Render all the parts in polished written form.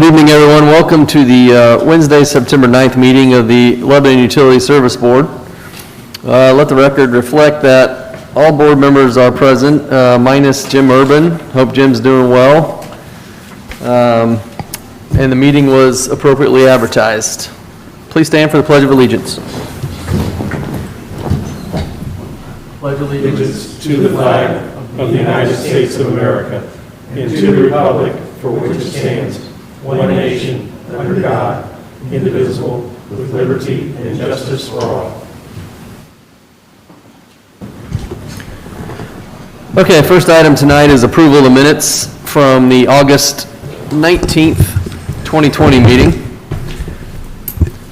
Good evening, everyone. Welcome to the Wednesday, September 9th meeting of the Lebanon Utility Service Board. Let the record reflect that all board members are present, minus Jim Urban. Hope Jim's doing well. And the meeting was appropriately advertised. Please stand for the Pledge of Allegiance. Pledge allegiance to the flag of the United States of America and to the republic for which it stands, one nation, under God, indivisible, with liberty and justice for all. Okay, first item tonight is approval of the minutes from the August 19th, 2020 meeting.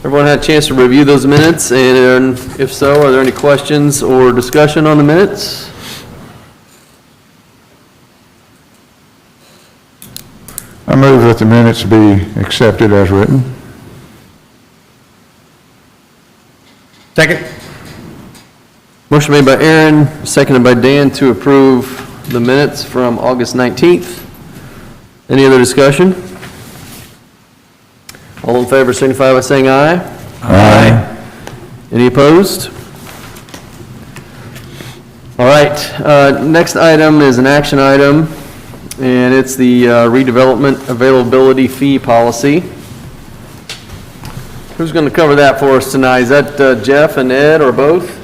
Everyone had a chance to review those minutes, and if so, are there any questions or discussion on the minutes? I move that the minutes be accepted as written. Second. Motion made by Aaron, seconded by Dan to approve the minutes from August 19th. Any other discussion? All in favor signify by saying aye. Aye. Any opposed? All right, next item is an action item, and it's the redevelopment availability fee policy. Who's going to cover that for us tonight? Is that Jeff and Ed or both?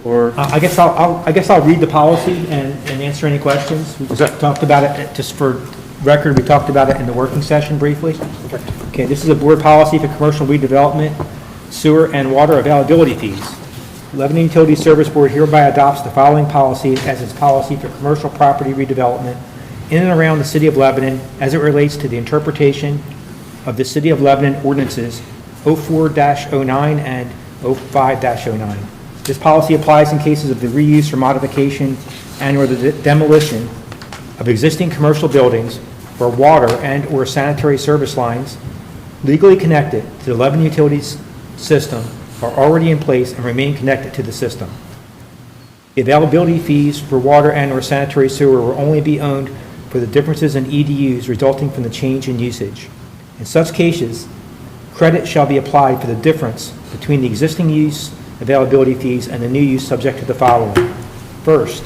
Or I guess I'll read the policy and answer any questions. We talked about it, just for record, we talked about it in the working session briefly. Okay, this is a board policy for commercial redevelopment, sewer and water availability fees. Lebanon Utility Service Board hereby adopts the following policy as its policy for commercial property redevelopment in and around the City of Lebanon as it relates to the interpretation of the City of Lebanon ordinances 04-09 and 05-09. This policy applies in cases of the reuse or modification and or the demolition of existing commercial buildings where water and or sanitary service lines legally connected to the Lebanon Utilities system are already in place and remain connected to the system. The availability fees for water and or sanitary sewer will only be owned for the differences in EDUs resulting from the change in usage. In such cases, credit shall be applied for the difference between the existing use availability fees and the new use subject to the following. First,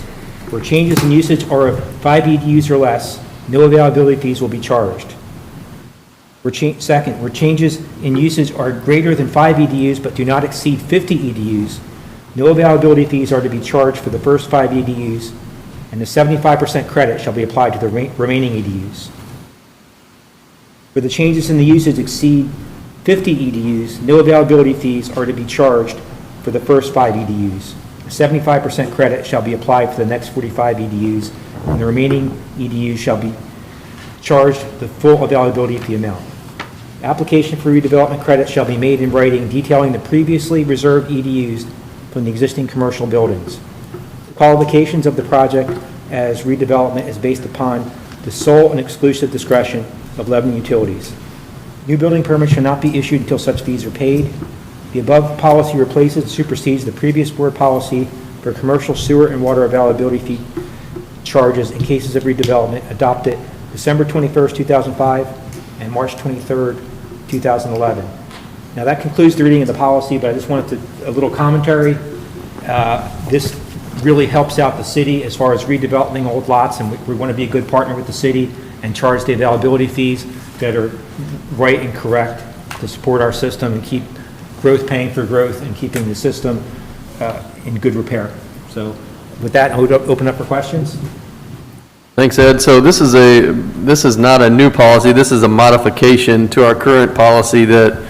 where changes in usage are of 5 EDUs or less, no availability fees will be charged. Second, where changes in usage are greater than 5 EDUs but do not exceed 50 EDUs, no availability fees are to be charged for the first 5 EDUs, and the 75% credit shall be applied to the remaining EDUs. Where the changes in the usage exceed 50 EDUs, no availability fees are to be charged for the first 5 EDUs. 75% credit shall be applied for the next 45 EDUs, and the remaining EDUs shall be charged the full availability fee amount. Application for redevelopment credit shall be made in writing detailing the previously reserved EDUs from the existing commercial buildings. The qualifications of the project as redevelopment is based upon the sole and exclusive discretion of Lebanon Utilities. New building permits shall not be issued until such fees are paid. The above policy replaces and supersedes the previous board policy for commercial sewer and water availability fee charges in cases of redevelopment adopted December 21st, 2005 and March 23rd, 2011. Now that concludes the reading of the policy, but I just wanted a little commentary. This really helps out the city as far as redeveloping old lots, and we want to be a good partner with the city and charge the availability fees that are right and correct to support our system and keep growth paying for growth and keeping the system in good repair. So with that, I would open up for questions. Thanks, Ed. So this is not a new policy. This is a modification to our current policy that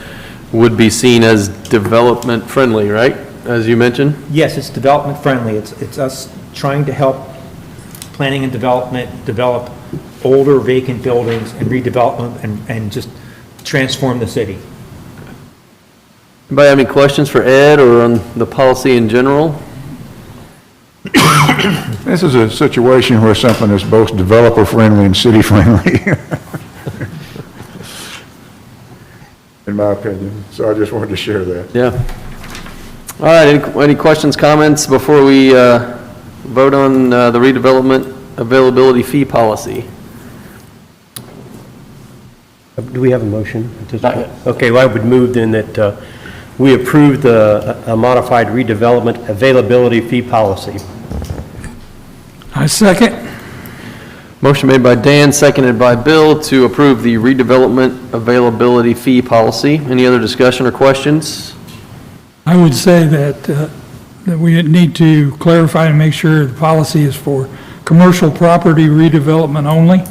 would be seen as development friendly, right? As you mentioned? Yes, it's development friendly. It's us trying to help planning and development develop older vacant buildings and redevelop them and just transform the city. Anybody have any questions for Ed or on the policy in general? This is a situation where something is both developer friendly and city friendly. In my opinion. So I just wanted to share that. Yeah. All right, any questions, comments before we vote on the redevelopment availability fee policy? Do we have a motion at this Not point? yet. Okay, well, I would move then that we approve the modified redevelopment availability fee policy. I second. Motion made by Dan, seconded by Bill to approve the redevelopment availability fee policy. Any other discussion or questions? I would say that we need to clarify and make sure the policy is for commercial property redevelopment only.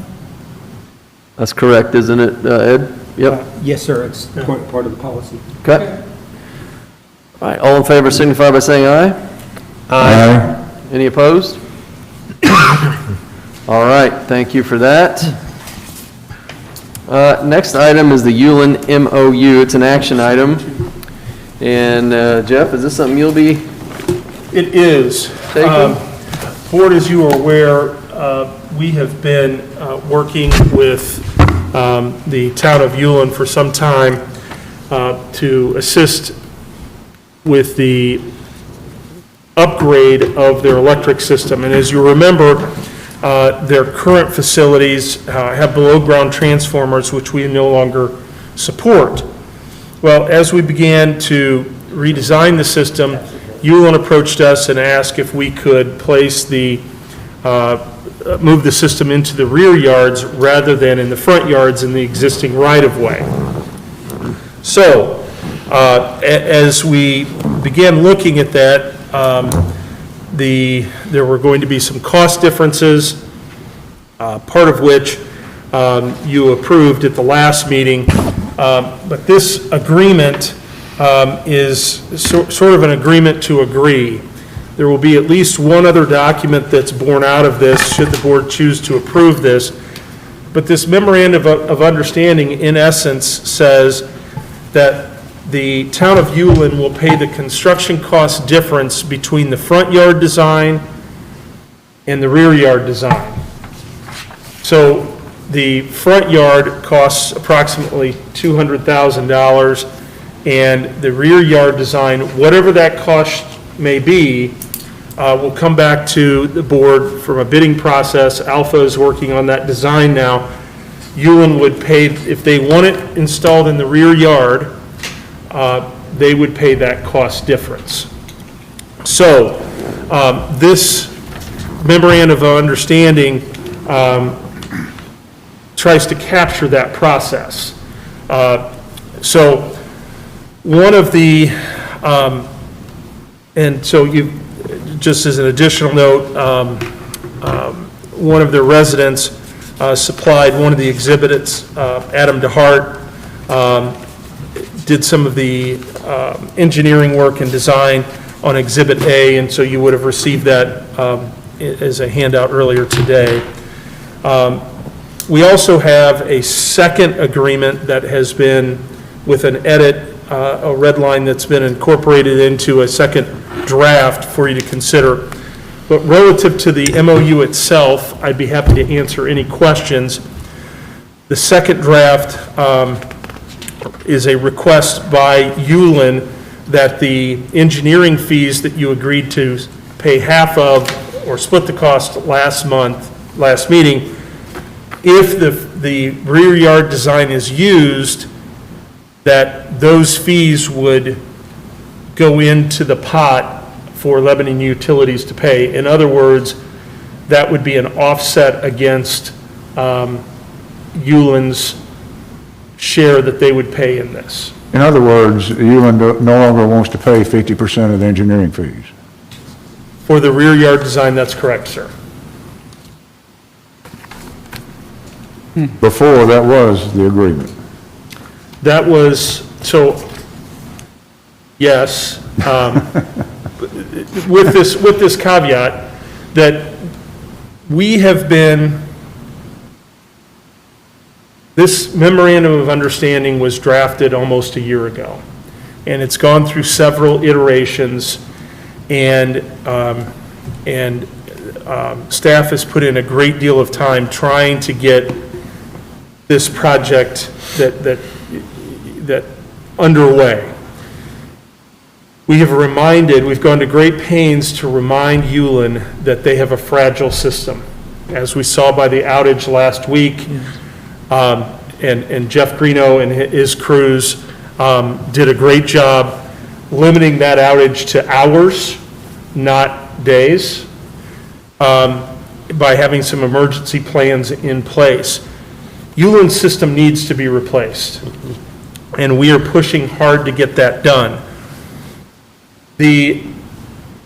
That's correct, isn't it, Ed? Yep. Yes, sir, it's part of the policy. Okay. All right, all in favor signify by saying aye. Aye. Any opposed? All right, thank you for that. Next item is the Ulen MOU. It's an action item. And Jeff, is this something you'll be It is. taking? Board, as you are aware, we have been working with the town of Ulen for some time to assist with the upgrade of their electric system. And as you remember, their current facilities have below-ground transformers, which we no longer support. Well, as we began to redesign the system, Ulen approached us and asked if we could place move the system into the rear yards rather than in the front yards in the existing right-of-way. So, as we began looking at that, there were going to be some cost differences, part of which you approved at the last meeting. But this agreement is sort of an agreement to agree. There will be at least one other document that's born out of this, should the board choose to approve this. But this memorandum of understanding, in essence, says that the town of Ulen will pay the construction cost difference between the front yard design and the rear yard design. So the front yard costs approximately $200,000, and the rear yard design, whatever that cost may be, will come back to the board from a bidding process. Alpha is working on that design now. Ulen would pay, if they want it installed in the rear yard, they would pay that cost difference. So, this memorandum of understanding tries to capture that process. So, one of the, and so you, just as an additional note, one of the residents supplied one of the exhibits, Adam DeHart, did some of the engineering work and design on Exhibit A, and so you would have received that as a handout earlier today. We also have a second agreement that has been with an edit, a red line that's been incorporated into a second draft for you to consider. But relative to the MOU itself, I'd be happy to answer any questions. The second draft is a request by Ulen that the engineering fees that you agreed to pay half of or split the cost last meeting, if the rear yard design is used, that those fees would go into the pot for Lebanon Utilities to pay. In other words, that would be an offset against Ulen's share that they would pay in this. In other words, Ulen no longer wants to pay 50% of the engineering fees. For the rear yard design, that's correct, sir. Before, that was the agreement. That was, so, yes, with this caveat, that we have been, this memorandum of understanding was drafted almost a year ago, and it's gone through several iterations, and staff has put in a great deal of time trying to get this project that underway. We've gone to great pains to remind Ulen that they have a fragile system. As we saw by the outage last week, and Jeff Greeno and his crews did a great job limiting that outage to hours, not days, by having some emergency plans in place. Ulen's system needs to be replaced, and we are pushing hard to get that done. The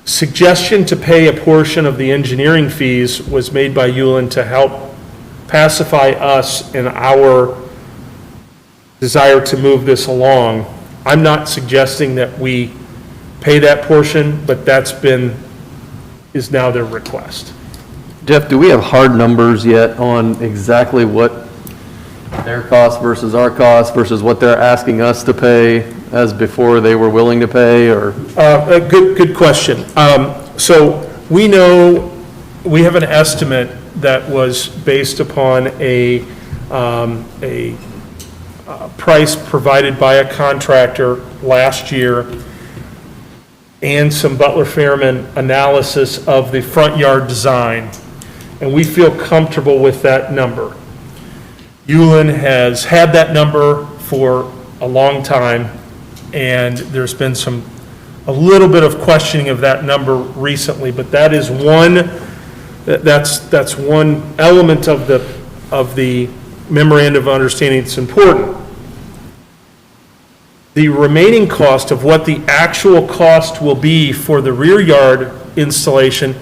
suggestion to pay a portion of the engineering fees was made by Ulen to help pacify us in our desire to move this along. I'm not suggesting that we pay that portion, but is now their request. Jeff, do we have hard numbers yet on exactly what their cost versus our cost versus what they're asking us to pay as before they were willing to pay, or? A good question. So we know, we have an estimate that was based upon a price provided by a contractor last year and some Butler-Fairman analysis of the front yard design, and we feel comfortable with that number. Ulen has had that number for a long time, and there's been a little bit of questioning of that number recently, but that is that's one element of the memorandum of understanding that's important. The remaining cost of what the actual cost will be for the rear yard installation,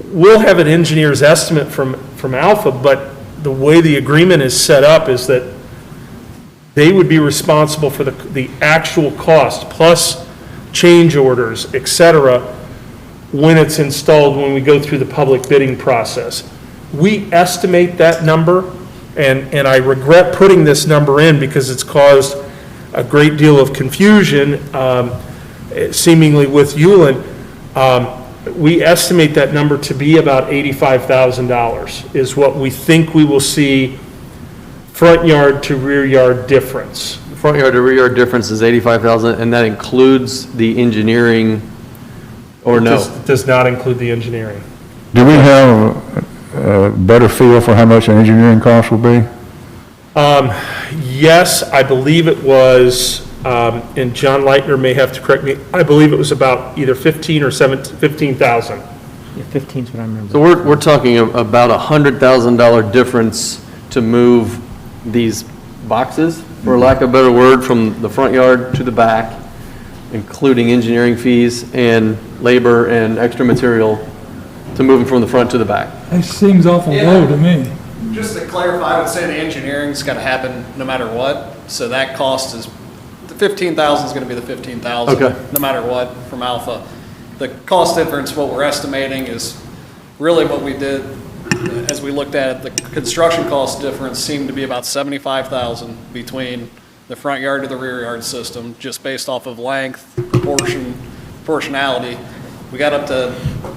we'll have an engineer's estimate from Alpha, but the way the agreement is set up is that they would be responsible for the actual cost, plus change orders, et cetera, when it's installed, when we go through the public bidding process. We estimate that number, and I regret putting this number in because it's caused a great deal of confusion, seemingly with Ulen. We estimate that number to be about $85,000 is what we think we will see front yard to rear yard difference. Front yard to rear yard difference is 85,000, and that includes the engineering, or no? Does not include the engineering. Do we have a better feel for how much an engineering cost will be? Yes, I believe it was, and John Leitner may have to correct me, I believe it was about either 15 or 15,000. Yeah, 15 is what I remember. So we're talking about $100,000 difference to move these boxes, for lack of a better word, from the front yard to the back, including engineering fees and labor and extra material to move them from the front to the back. That seems awful low to me. Just to clarify, I would say the engineering's got to happen no matter what. So that cost is, the 15,000 is going to be the 15,000. Okay. No matter what from Alpha. The cost difference, what we're estimating is really what we did as we looked at it. The construction cost difference seemed to be about 75,000 between the front yard to the rear yard system, just based off of length, proportionality. We got up to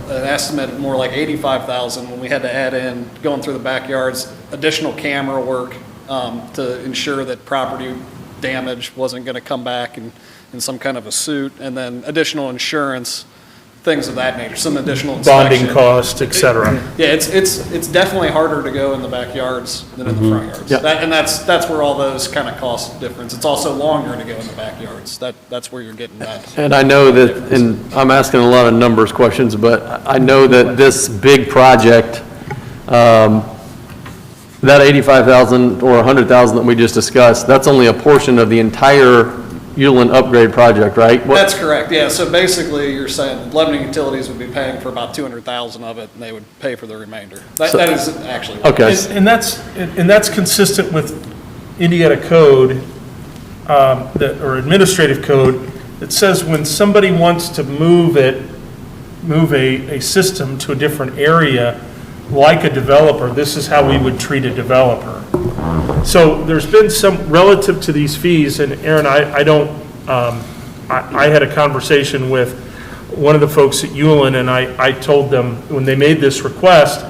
an estimate more like 85,000 when we had to add in, going through the backyards, additional camera work to ensure that property damage wasn't going to come back in some kind of a suit, and then additional insurance, things of that nature, some additional inspection. Bonding cost, et cetera. Yeah, it's definitely harder to go in the backyards than in the front yards. Yep. And that's where all those kind of cost difference. It's also longer to go in the backyards. That's where you're getting that. And I know that, and I'm asking a lot of numbers questions, but I know that this big project, that 85,000 or 100,000 that we just discussed, that's only a portion of the entire Ulen upgrade project, right? That's correct, yeah. So basically, you're saying Lebanon Utilities would be paying for about 200,000 of it, and they would pay for the remainder. That is actually. Okay. And that's consistent with Indiana code, or administrative code, that says when somebody wants to move a system to a different area, like a developer, this is how we would treat a developer. So there's been some, relative to these fees, and Aaron, I had a conversation with one of the folks at Ulen, and I told them, when they made this request,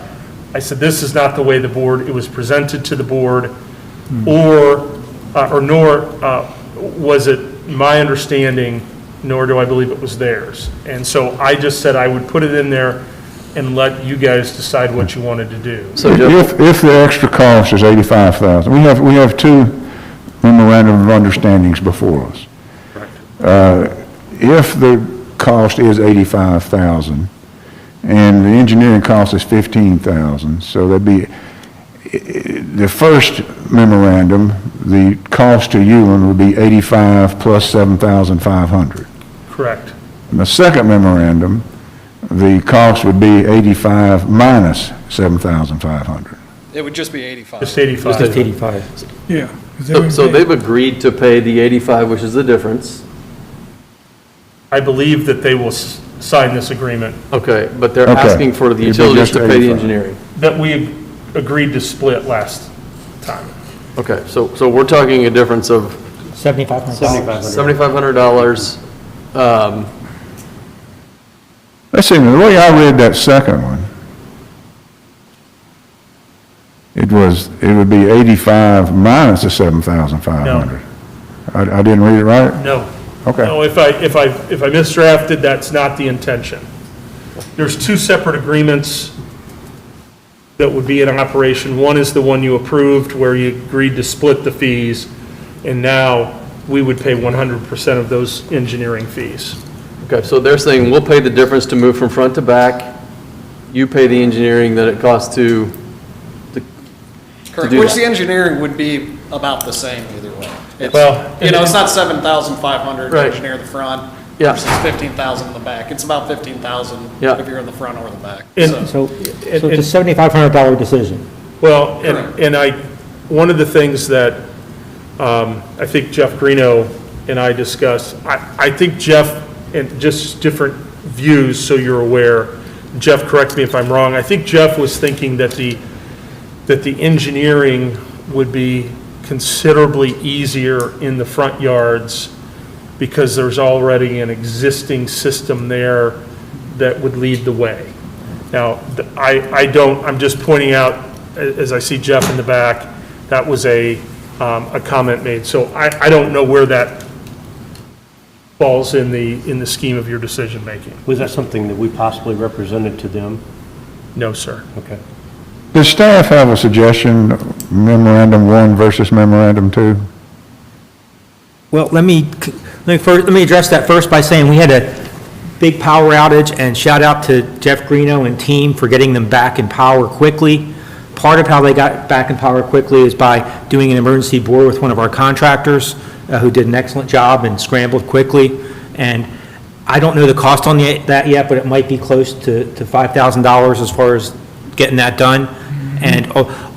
I said, this is not the way it was presented to the board, nor was it my understanding, nor do I believe it was theirs. And so I just said I would put it in there and let you guys decide what you wanted to do. So Jeff, If the extra cost is 85,000, we have two memorandum of understandings before us. If the cost is 85,000 and the engineering cost is 15,000, so that'd be, the first memorandum, the cost to Ulen would be 85 plus 7,500. Correct. In the second memorandum, the cost would be 85 minus 7,500. It would just be 85. Just 85. Just 85. Yeah. 'cause they so would so pay- they've agreed to pay the 85, which is the difference. I believe that they will sign this agreement, Okay, but they're Okay. asking for the It'd be utilities just to pay the 85. engineering. that we agreed to split last time. Okay, so we're talking a difference of $7,500. $7,500. Let's see, the way I read that second one, it would be 85 minus the 7,500. I didn't read it right? No. Okay. No, if I misdrafted, that's not the intention. There's two separate agreements that would be in operation. One is the one you approved where you agreed to split the fees, and now we would pay 100% of those engineering fees. Okay, so they're saying we'll pay the difference to move from front to back. You pay the engineering that it costs to Correct, do which that. the engineering would be about the same either way. It's, Well, it's not 7,500 to Right. engineer the front Yeah. versus 15,000 in the back. It's about 15,000 Yeah. if you're in the front or the back. And- So- So it's a $7,500 decision. Well, Correct. one of the things that I think Jeff Greeno and I discussed, I think Jeff, and just different views, so you're aware, Jeff, correct me if I'm wrong, I think Jeff was thinking that the engineering would be considerably easier in the front yards because there's already an existing system there that would lead the way. Now, I'm just pointing out, as I see Jeff in the back, that was a comment made. So I don't know where that falls in the scheme of your decision-making. Was that something that we possibly represented to them? No, sir. Okay. Does staff have a suggestion, memorandum 1 versus memorandum 2? Well, let me address that first by saying we had a big power outage, and shout out to Jeff Greeno and team for getting them back in power quickly. Part of how they got back in power quickly is by doing an emergency bore with one of our contractors who did an excellent job and scrambled quickly. And I don't know the cost on that yet, but it might be close to $5,000 as far as getting that done. And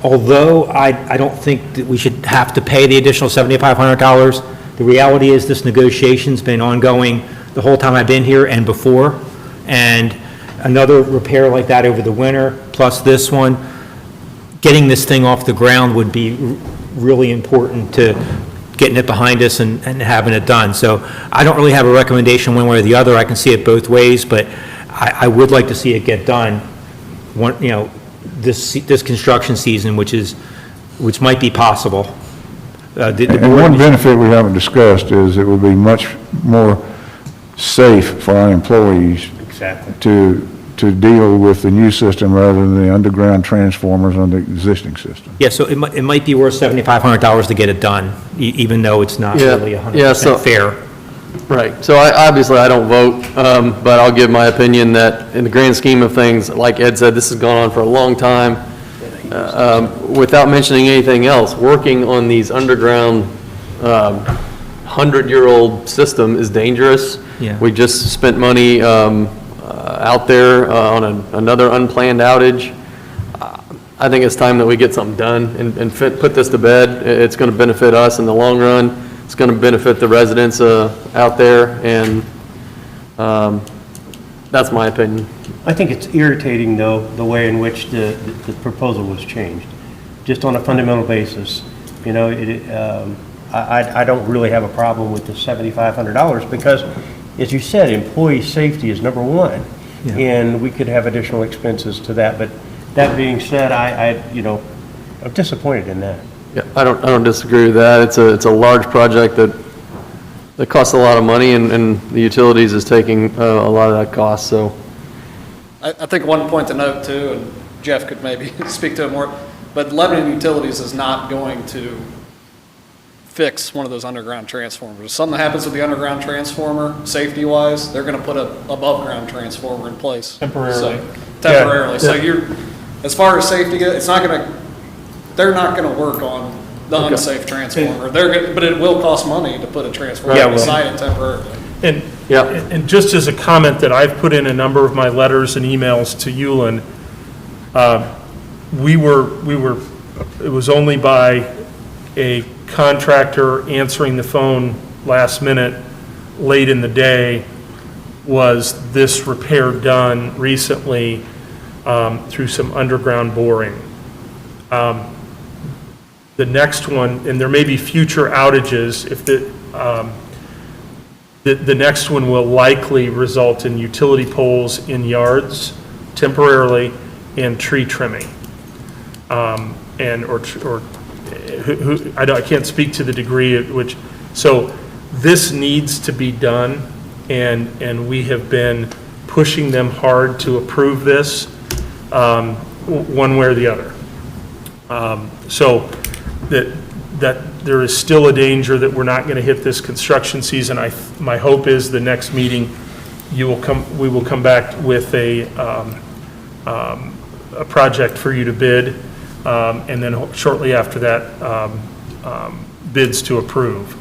although I don't think that we should have to pay the additional $7,500, the reality is this negotiation's been ongoing the whole time I've been here and before. And another repair like that over the winter, plus this one, getting this thing off the ground would be really important to getting it behind us and having it done. So I don't really have a recommendation one way or the other. I can see it both ways, but I would like to see it get done, this construction season, which might be possible. And one benefit we haven't discussed is it would be much more safe for our employees Exactly. to deal with the new system rather than the underground transformers on the existing system. Yeah, so it might be worth $7,500 to get it done, even though it's not Yeah, really yeah, so- 100% fair. Right, so obviously I don't vote, but I'll give my opinion that in the grand scheme of things, like Ed said, this has gone on for a long time. Without mentioning anything else, working on these underground 100-year-old system is dangerous. Yeah. We just spent money out there on another unplanned outage. I think it's time that we get something done and put this to bed. It's going to benefit us in the long run. It's going to benefit the residents out there, and that's my opinion. I think it's irritating, though, the way in which the proposal was changed, just on a fundamental basis. You know, I don't really have a problem with the $7,500 because, as you said, employee safety is number one. Yeah. And we could have additional expenses to that. But that being said, I'm disappointed in that. Yeah, I don't disagree with that. It's a large project that costs a lot of money, and the utilities is taking a lot of that cost, so I think one point to note too, and Jeff could maybe speak to it more, but Lebanon Utilities is not going to fix one of those underground transformers. If something happens with the underground transformer, safety-wise, they're gonna put a above-ground transformer in place. Temporarily. So- Temporarily. So you're, as far as safety goes, it's not gonna, they're not gonna work on the unsafe transformer. They're gonna, but it will cost money to put a transformer Yeah, it will. beside it temporarily. And, Yeah. and just as a comment that I've put in a number of my letters and emails to Ulen, it was only by a contractor answering the phone last minute, late in the day, was this repair done recently through some underground boring. The next one, and there may be future outages, if the next one will likely result in utility poles in yards temporarily and tree trimming. I can't speak to the degree at which, so this needs to be done, and we have been pushing them hard to approve this, one way or the other. So that there is still a danger that we're not going to hit this construction season. My hope is the next meeting, we will come back with a project for you to bid, and then shortly after that, bids to approve.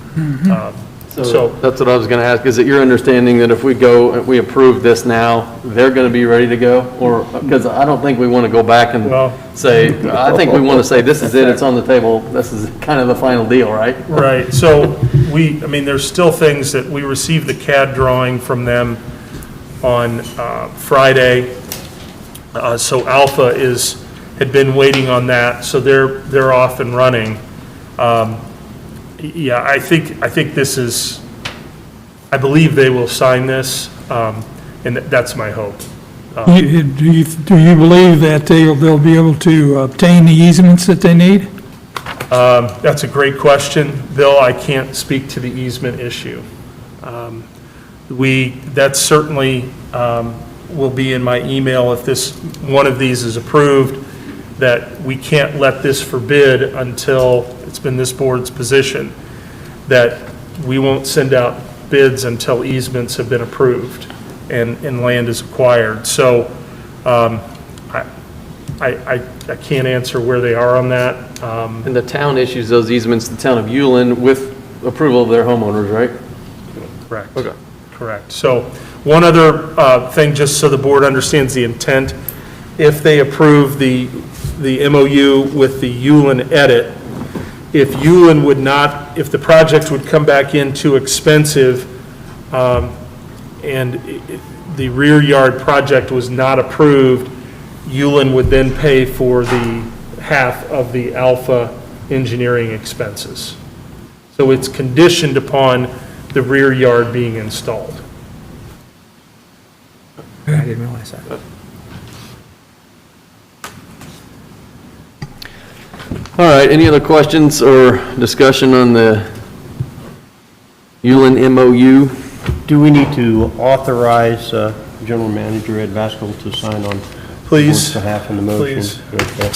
So that's what I was going to ask. Is it your understanding that if we approve this now, they're going to be ready to go? Or, because I don't think we want to go back and say, I think we want to say, this is it, it's on the table, this is kind of the final deal, right? Right, so there's still things that we received the CAD drawing from them on Friday. So Alpha had been waiting on that, so they're off and running. Yeah, I think this is, I believe they will sign this, and that's my hope. Do you believe that they'll be able to obtain the easements that they need? That's a great question. Bill, I can't speak to the easement issue. That certainly will be in my email if one of these is approved, that we can't let this for bid until it's been this board's position, that we won't send out bids until easements have been approved and land is acquired. So I can't answer where they are on that. And the town issues those easements, the town of Ulen, with approval of their homeowners, right? Correct. Okay. Correct. So one other thing, just so the board understands the intent, if they approve the MOU with the Ulen edit, if Ulen would not, if the project would come back in too expensive, and the rear yard project was not approved, Ulen would then pay for the half of the Alpha engineering expenses. So it's conditioned upon the rear yard being installed. I didn't realize that. All right, any other questions or discussion on the Ulen MOU? Do we need to authorize General Manager Ed Vasco to sign on Please. board's behalf in the motion? Please. Okay.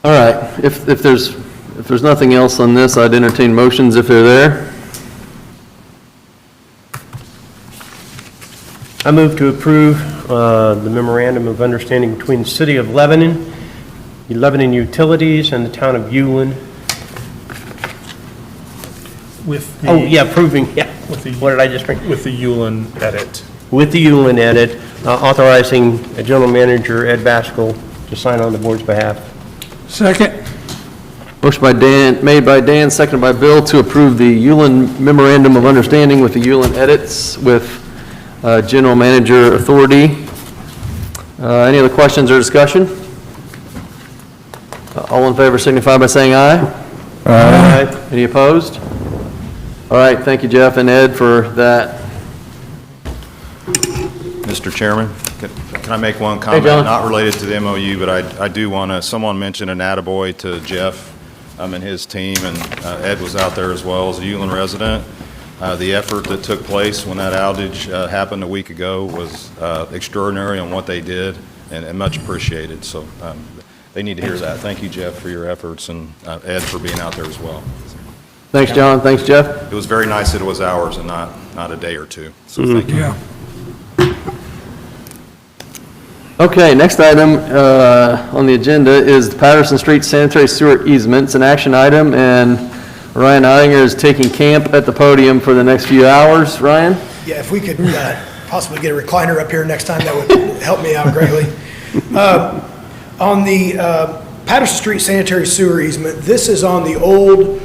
All right, if there's nothing else on this, I'd entertain motions if they're there. I move to approve the memorandum of understanding between the City of Lebanon, the Lebanon Utilities, and the Town of Ulen. With the, Approving, With the- what did I just bring? with the Ulen edit. With the Ulen edit, authorizing General Manager Ed Vasco to sign on the board's behalf. Second? Motion by Dan, made by Dan, seconded by Bill to approve the Ulen Memorandum of Understanding with the Ulen edits with General Manager authority. Any other questions or discussion? All in favor signify by saying aye. Aye. Any opposed? All right, thank you, Jeff and Ed, for that. Mr. Chairman, can I make one comment? John. Not related to the MOU, but I do want to, someone mentioned an attaboy to Jeff and his team, and Ed was out there as well as a Ulen resident. The effort that took place when that outage happened a week ago was extraordinary on what they did and much appreciated. So they need to hear that. Thank you, Jeff, for your efforts, and Ed for being out there as well. Thanks, John. Thanks, Jeff. It was very nice that it was hours and not a day or two. So thank you. Yeah. Okay, next item on the agenda is the Patterson Street Sanitary Sewer Easement. It's an action item, and Ryan Ottinger is taking camp at the podium for the next few hours. Ryan? Yeah, if we could possibly get a recliner up here next time, that would help me out greatly. On the Patterson Street Sanitary Sewer Easement, this is on the old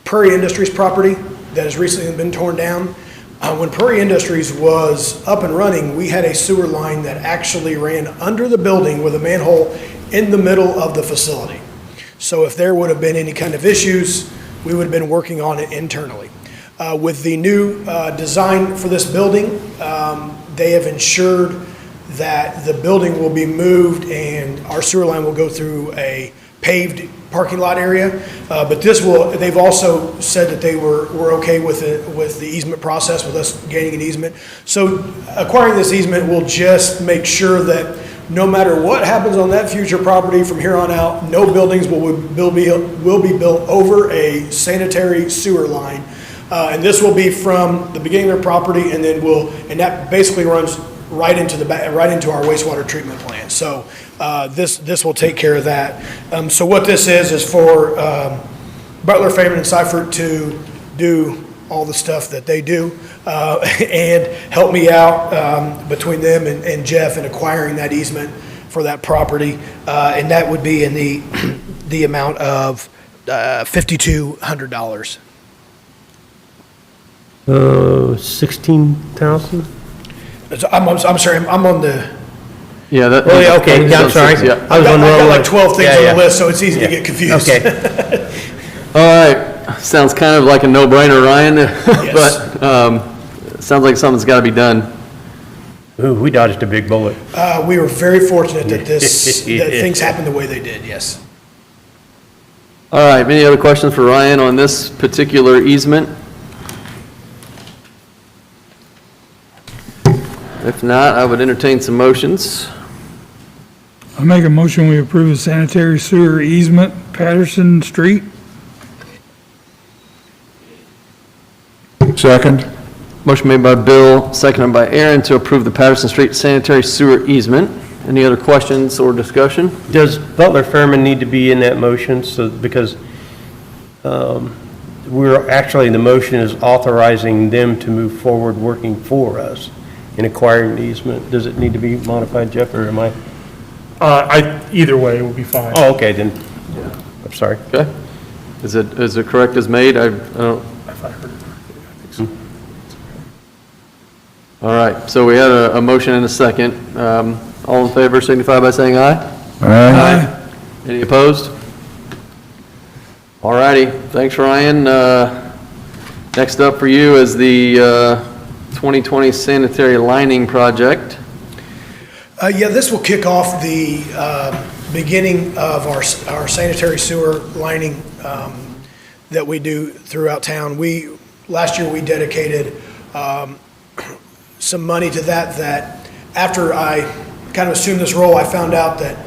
Prairie Industries property that has recently been torn down. When Prairie Industries was up and running, we had a sewer line that actually ran under the building with a manhole in the middle of the facility. So if there would have been any kind of issues, we would have been working on it internally. With the new design for this building, they have ensured that the building will be moved and our sewer line will go through a paved parking lot area. But they've also said that they were okay with the easement process, with us gaining an easement. So acquiring this easement will just make sure that no matter what happens on that future property from here on out, no buildings will be built over a sanitary sewer line. And this will be from the beginning of their property, and that basically runs right into our wastewater treatment plant. So this will take care of that. So what this is for Butler, Fairman, and Seifert to do all the stuff that they do and help me out between them and Jeff in acquiring that easement for that property. And that would be in the amount of $5,200. 16,000? I'm sorry, I'm on the, Yeah, that. Oh, yeah, okay, yeah, I'm sorry. Yeah. I was on the I've wrong got one. like 12 things Yeah, on yeah. the list, so it's easy to get confused. Okay. All right, sounds kind of like a no-brainer, Ryan, but sounds like something's got to be done. Ooh, we dodged a big bullet. We were very fortunate that that things happened the way they did, yes. All right, any other questions for Ryan on this particular easement? If not, I would entertain some motions. I make a motion, we approve the sanitary sewer easement, Patterson Street. Second? Motion made by Bill, seconded by Aaron to approve the Patterson Street sanitary sewer easement. Any other questions or discussion? Does Butler Fairman need to be in that motion? Because the motion is authorizing them to move forward working for us in acquiring the easement. Does it need to be modified, Jeff, or am I? Either way will be fine. Oh, okay, then. I'm sorry. Okay. Is it correct as made? I don't. If I heard it correctly, I think so. All right, so we had a motion and a second. All in favor signify by saying aye. Aye. Any opposed? All righty, thanks, Ryan. Next up for you is the 2020 sanitary lining project. Yeah, this will kick off the beginning of our sanitary sewer lining that we do throughout town. Last year, we dedicated some money to that after I kind of assumed this role, I found out that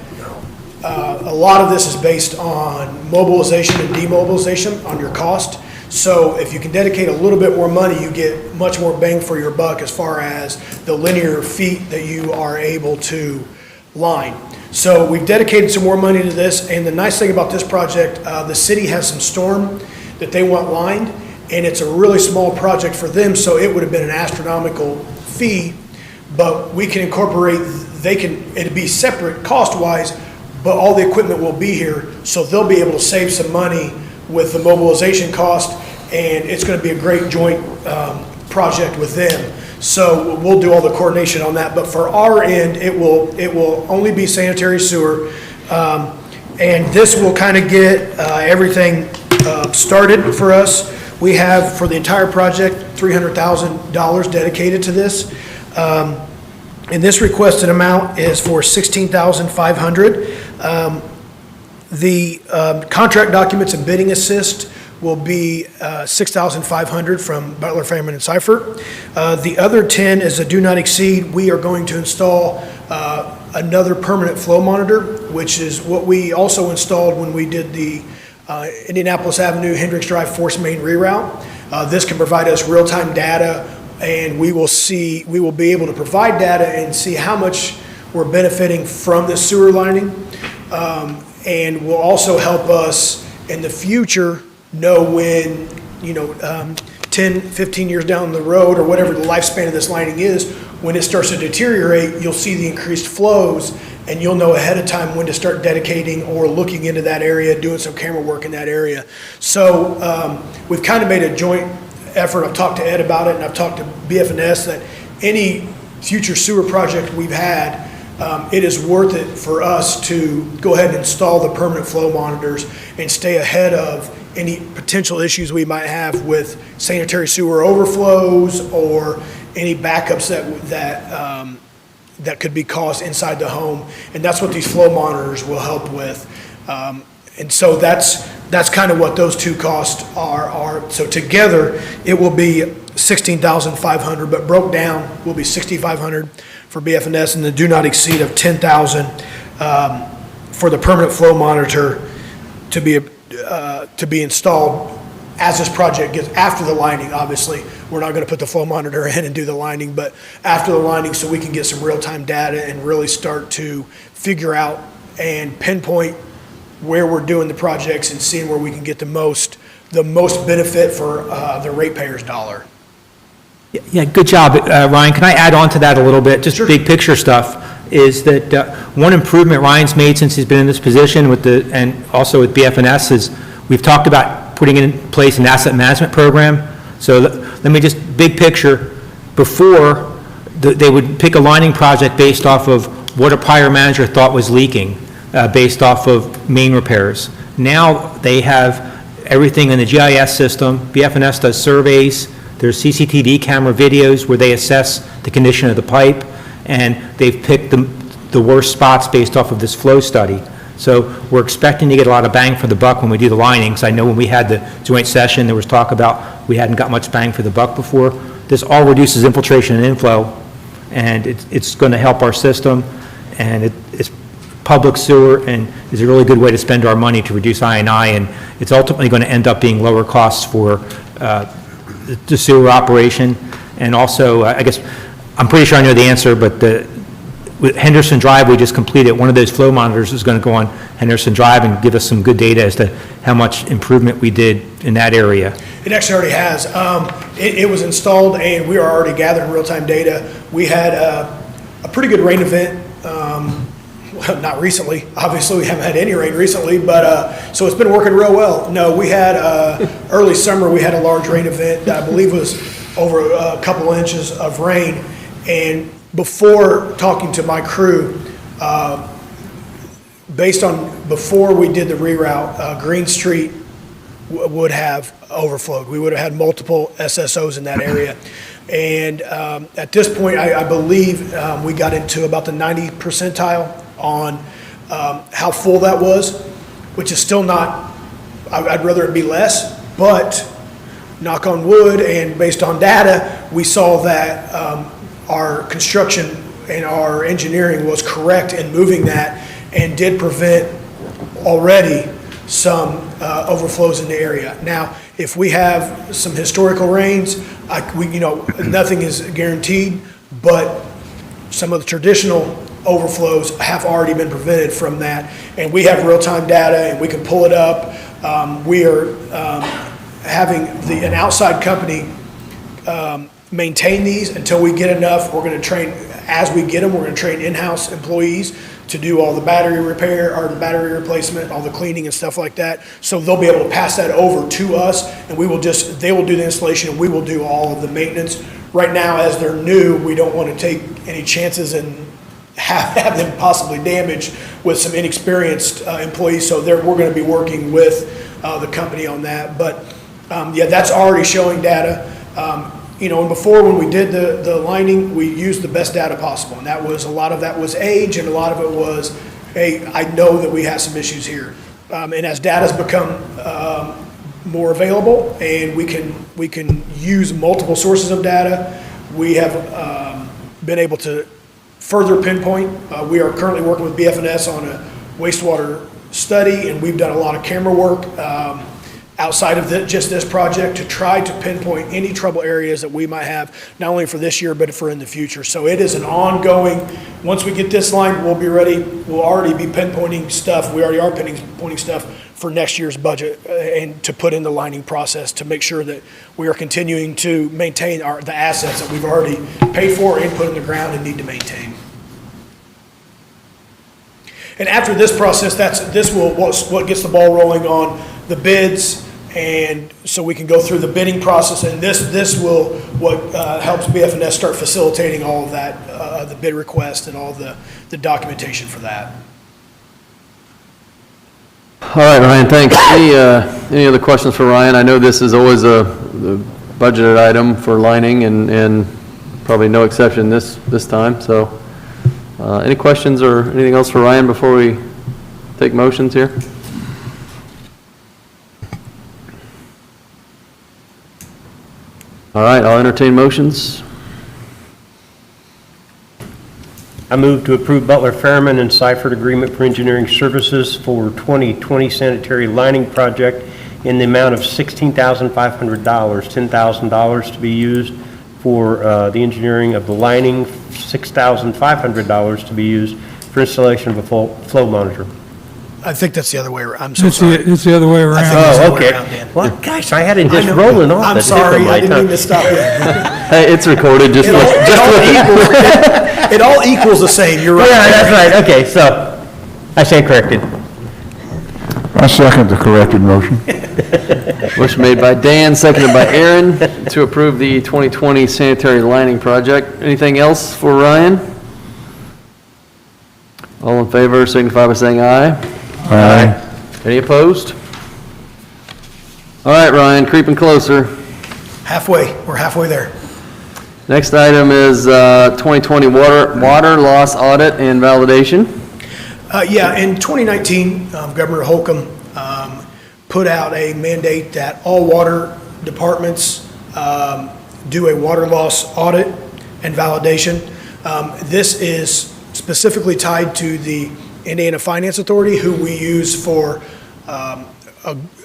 a lot of this is based on mobilization and demobilization on your cost. So if you can dedicate a little bit more money, you get much more bang for your buck as far as the linear feet that you are able to line. So we've dedicated some more money to this, and the nice thing about this project, the city has some storm that they want lined, and it's a really small project for them, so it would have been an astronomical fee, but we can incorporate, it'd be separate cost-wise, but all the equipment will be here, so they'll be able to save some money with the mobilization cost, and it's going to be a great joint project with them. So we'll do all the coordination on that, but for our end, it will only be sanitary sewer, and this will kind of get everything started for us. We have, for the entire project, $300,000 dedicated to this. And this requested amount is for $16,500. The contract documents and bidding assist will be 6,500 from Butler, Fairman, and Seifert. The other 10 is a do not exceed. We are going to install another permanent flow monitor, which is what we also installed when we did the Indianapolis Avenue, Hendricks Drive force main reroute. This can provide us real-time data, and we will be able to provide data and see how much we're benefiting from the sewer lining, and will also help us in the future know when, 10, 15 years down the road, or whatever the lifespan of this lining is, when it starts to deteriorate, you'll see the increased flows, and you'll know ahead of time when to start dedicating or looking into that area, doing some camera work in that area. So we've kind of made a joint effort. I've talked to Ed about it, and I've talked to BF&S that any future sewer project we've had, it is worth it for us to go ahead and install the permanent flow monitors and stay ahead of any potential issues we might have with sanitary sewer overflows or any backups that could be caused inside the home. And that's what these flow monitors will help with. And so that's kind of what those two costs are. So together, it will be 16,500, but broke down will be 6,500 for BF&S, and the do not exceed of 10,000 for the permanent flow monitor to be installed as this project gets, after the lining, obviously. We're not going to put the flow monitor in and do the lining, but after the lining, so we can get some real-time data and really start to figure out and pinpoint where we're doing the projects and seeing where we can get the most benefit for the ratepayer's dollar. Yeah, good job. Ryan, can I add on to that a little bit? Just big picture stuff is that one improvement Ryan's made since he's been in this position and also with BF&S is we've talked about putting in place an asset management program. So let me just, big picture, before they would pick a lining project based off of what a prior manager thought was leaking, based off of main repairs. Now they have everything in the GIS system. BF&S does surveys. There's CCTV camera videos where they assess the condition of the pipe, and they've picked the worst spots based off of this flow study. So we're expecting to get a lot of bang for the buck when we do the linings. I know when we had the joint session, there was talk about we hadn't got much bang for the buck before. This all reduces infiltration and inflow, and it's going to help our system, and it's public sewer, and is a really good way to spend our money to reduce I&I, and it's ultimately going to end up being lower costs for the sewer operation. And also, I guess, I'm pretty sure I know the answer, but with Henderson Drive, we just completed, one of those flow monitors is going to go on Henderson Drive and give us some good data as to how much improvement we did in that area. It actually already has. It was installed, and we are already gathering real-time data. We had a pretty good rain event, well, not recently. Obviously, we haven't had any rain recently, but so it's been working real well. No, we had early summer, we had a large rain event that I believe was over a couple inches of rain. And before talking to my crew, based on before we did the reroute, Green Street would have overflowed. We would have had multiple SSOs in that area. And at this point, I believe we got into about the 90th percentile on how full that was, which is still not, I'd rather it be less, but knock on wood, and based on data, we saw that our construction and our engineering was correct in moving that and did prevent already some overflows in the area. Now, if we have some historical rains, nothing is guaranteed, but some of the traditional overflows have already been prevented from that, and we have real-time data and we can pull it up. We are having an outside company maintain these until we get enough. We're going to train, as we get them, we're going to train in-house employees to do all the battery repair or the battery replacement, all the cleaning and stuff like that. So they'll be able to pass that over to us, and they will do the installation and we will do all of the maintenance. Right now, as they're new, we don't want to take any chances and have them possibly damaged with some inexperienced employees. So we're going to be working with the company on that. But yeah, that's already showing data. And before, when we did the lining, we used the best data possible, and a lot of that was age, and a lot of it was, hey, I know that we have some issues here. And as data's become more available, and we can use multiple sources of data. We have been able to further pinpoint. We are currently working with BF&S on a wastewater study, and we've done a lot of camera work outside of just this project to try to pinpoint any trouble areas that we might have, not only for this year, but for in the future. So it is an ongoing, once we get this line, we'll be ready. We'll already be pinpointing stuff. We already are pinpointing stuff for next year's budget and to put in the lining process to make sure that we are continuing to maintain the assets that we've already paid for and put in the ground and need to maintain. And after this process, what gets the ball rolling on the bids, and so we can go through the bidding process, and this will helps BF&S start facilitating all of that, the bid request and all the documentation for that. All right, Ryan, thanks. Any other questions for Ryan? I know this is always a budgeted item for lining, and probably no exception this time, so any questions or anything else for Ryan before we take motions here? All right, I'll entertain motions. I move to approve Butler Fairman and Seifert Agreement for Engineering Services for 2020 Sanitary Lining Project in the amount of $16,500, $10,000 to be used for the engineering of the lining, $6,500 to be used for installation of a flow monitor. I think that's the other way around. I'm so sorry. It's the other way I think around. it's the Oh, other way okay. around, Dan. Well, gosh, I had it I just know. rolling off. I'm at the tip sorry, of my I didn't mean tongue. to stop you. Hey, it's recorded, just It all equals the same, you're right. Yeah, that's right. Okay, so I stand corrected. I second the corrected motion. Motion made by Dan, seconded by Aaron to approve the 2020 sanitary lining project. Anything else for Ryan? All in favor, signify by saying aye. Aye. Any opposed? All right, Ryan, creeping closer. We're halfway there. Next item is 2020 water loss audit and validation. Yeah, in 2019, Governor Holcomb put out a mandate that all water departments do a water loss audit and validation. This is specifically tied to the Indiana Finance Authority, who we use for,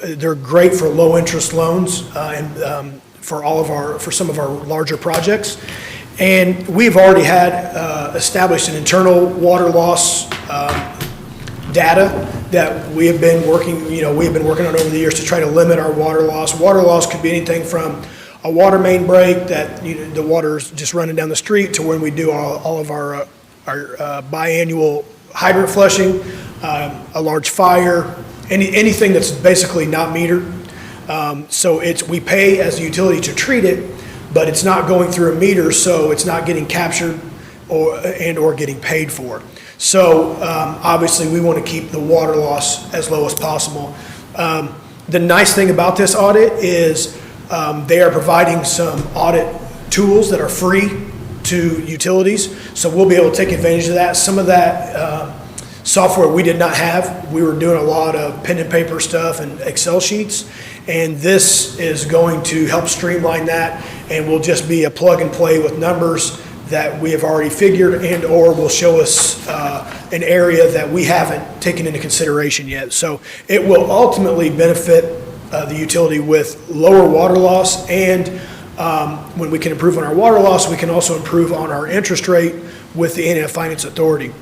they're great for low-interest loans and for some of our larger projects. And we've already had established an internal water loss data that we have been working on over the years to try to limit our water loss. Water loss could be anything from a water main break that the water's just running down the street to when we do all of our biannual hydrant flushing, a large fire, anything that's basically not metered. So we pay as a utility to treat it, but it's not going through a meter, so it's not getting captured or getting paid for. So obviously we want to keep the water loss as low as possible. The nice thing about this audit is they are providing some audit tools that are free to utilities, so we'll be able to take advantage of that. Some of that software we did not have. We were doing a lot of pen and paper stuff and Excel sheets, and this is going to help streamline that and will just be a plug and play with numbers that we have already figured and or will show us an area that we haven't taken into consideration yet. So it will ultimately benefit the utility with lower water loss, and when we can improve on our water loss, we can also improve on our interest rate with the Indiana Finance Authority.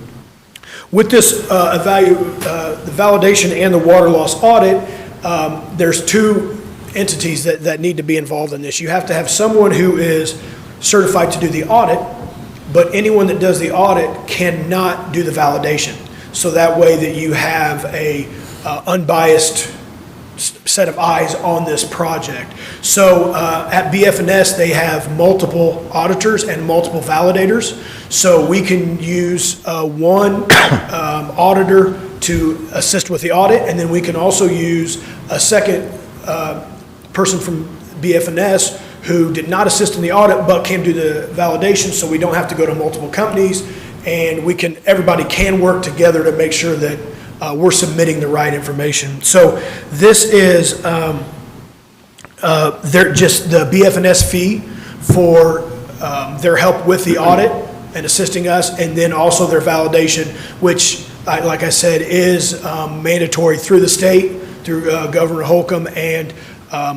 With this the validation and the water loss audit, there's two entities that need to be involved in this. You have to have someone who is certified to do the audit, but anyone that does the audit cannot do the validation. So that way that you have a unbiased set of eyes on this project. So at BF&S, they have multiple auditors and multiple validators. So we can use one auditor to assist with the audit, and then we can also use a second person from BF&S who did not assist in the audit but can do the validation, so we don't have to go to multiple companies, and everybody can work together to make sure that we're submitting the right information. So this is they're just the BF&S fee for their help with the audit and assisting us, and then also their validation, which, like I said, is mandatory through the state, through Governor Holcomb, and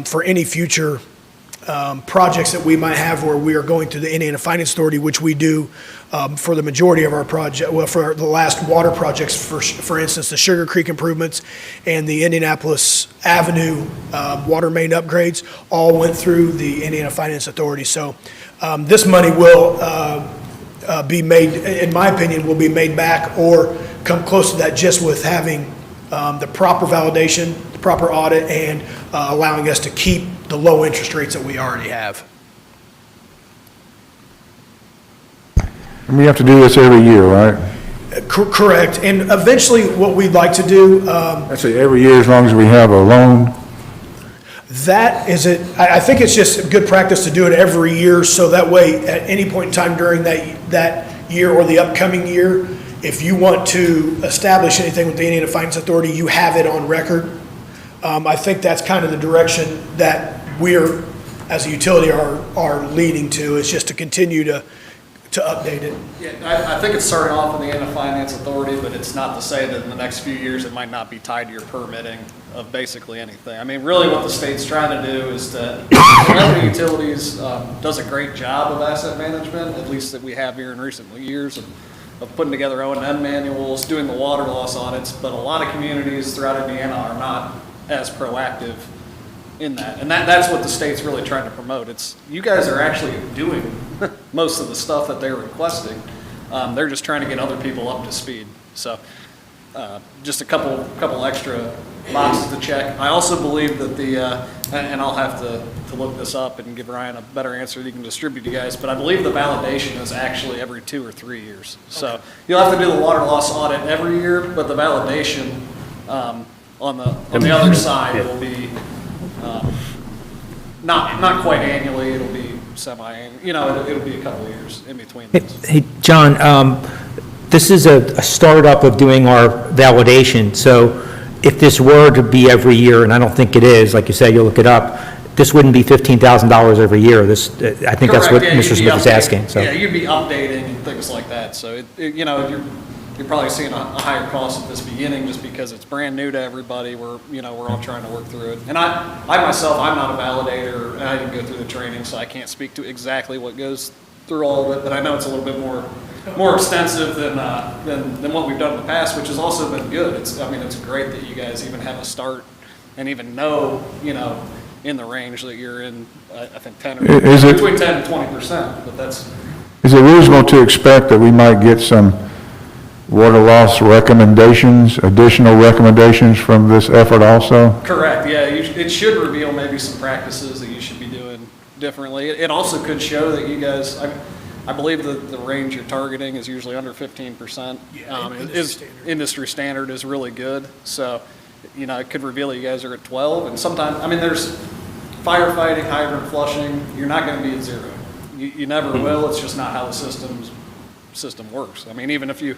for any future projects that we might have where we are going through the Indiana Finance Authority, which we do for the majority of our project, well, for the last water projects, for instance, the Sugar Creek improvements and the Indianapolis Avenue water main upgrades all went through the Indiana Finance Authority. So this money will be made, in my opinion, will be made back or come close to that just with having the proper validation, the proper audit, and allowing us to keep the low interest rates that we already have. And we have to do this every year, right? Correct. And eventually, what we'd like to do, I say every year as long as we have a loan. that is it. I think it's just good practice to do it every year, so that way, at any point in time during that year or the upcoming year, if you want to establish anything with the Indiana Finance Authority, you have it on record. I think that's kind of the direction that we're, as a utility, are leading to, is just to continue to update it. Yeah, I think it's starting off with the Indiana Finance Authority, but it's not to say that in the next few years it might not be tied to your permitting of basically anything. I mean, really what the state's trying to do is to, Lebanon Utilities does a great job of asset management, at least that we have here in recent years, of putting together O&M manuals, doing the water loss audits, but a lot of communities throughout Indiana are not as proactive in that. And that's what the state's really trying to promote. It's, you guys are actually doing most of the stuff that they're requesting. They're just trying to get other people up to speed. So just a couple extra boxes to check. I also believe that and I'll have to look this up and give Ryan a better answer that he can distribute to you guys, but I believe the validation is actually every 2 or 3 years. So you'll have to do the water loss audit every year, but the validation on the other side will be not quite annually. It'll be semi-annual. You know, it'll be a couple of years in between those. Hey, John, this is a startup of doing our validation, so if this were to be every year, and I don't think it is, like you said, you'll look it up, this wouldn't be $15,000 every year. This, I think that's what Correct, yeah, Mr. you'd be Smith is asking, so. Yeah, you'd be updating and things like that. So, you know, you're probably seeing a higher cost at this beginning just because it's brand new to everybody. We're all trying to work through it. And I myself, I'm not a validator, and I didn't go through the training, so I can't speak to exactly what goes through all of it, but I know it's a little bit more extensive than what we've done in the past, which has also been good. It's great that you guys even have a start and even know, in the range that you're in, I think 10 or between 10 and 20%, but that's. Is it reasonable to expect that we might get some water loss recommendations, additional recommendations from this effort also? Correct, yeah, it should reveal maybe some practices that you should be doing differently. It also could show that you guys, I believe that the range you're targeting is usually under 15%. Industry standard is really good, so, it could reveal that you guys are at 12, and sometimes, there's firefighting, hydrant flushing, you're not gonna be at 0. You never will, it's just not how the system works. Even if you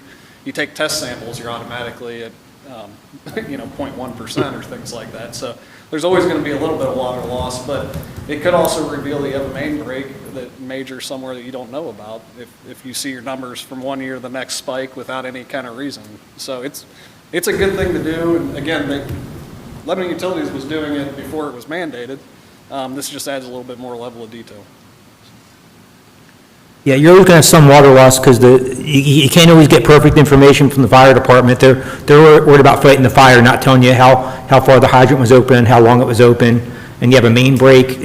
take test samples, you're automatically at, 0.1% or things like that. So there's always going to be a little bit of water loss, but it could also reveal that you have a main break that major somewhere that you don't know about if you see your numbers from one year to the next spike without any kind of reason. So it's a good thing to do. And again, Lebanon Utilities was doing it before it was mandated. This just adds a little bit more level of detail. Yeah, you're always going to have some water loss because you can't always get perfect information from the fire department. They're worried about fighting the fire, not telling you how far the hydrant was open, how long it was open, and you have a main break.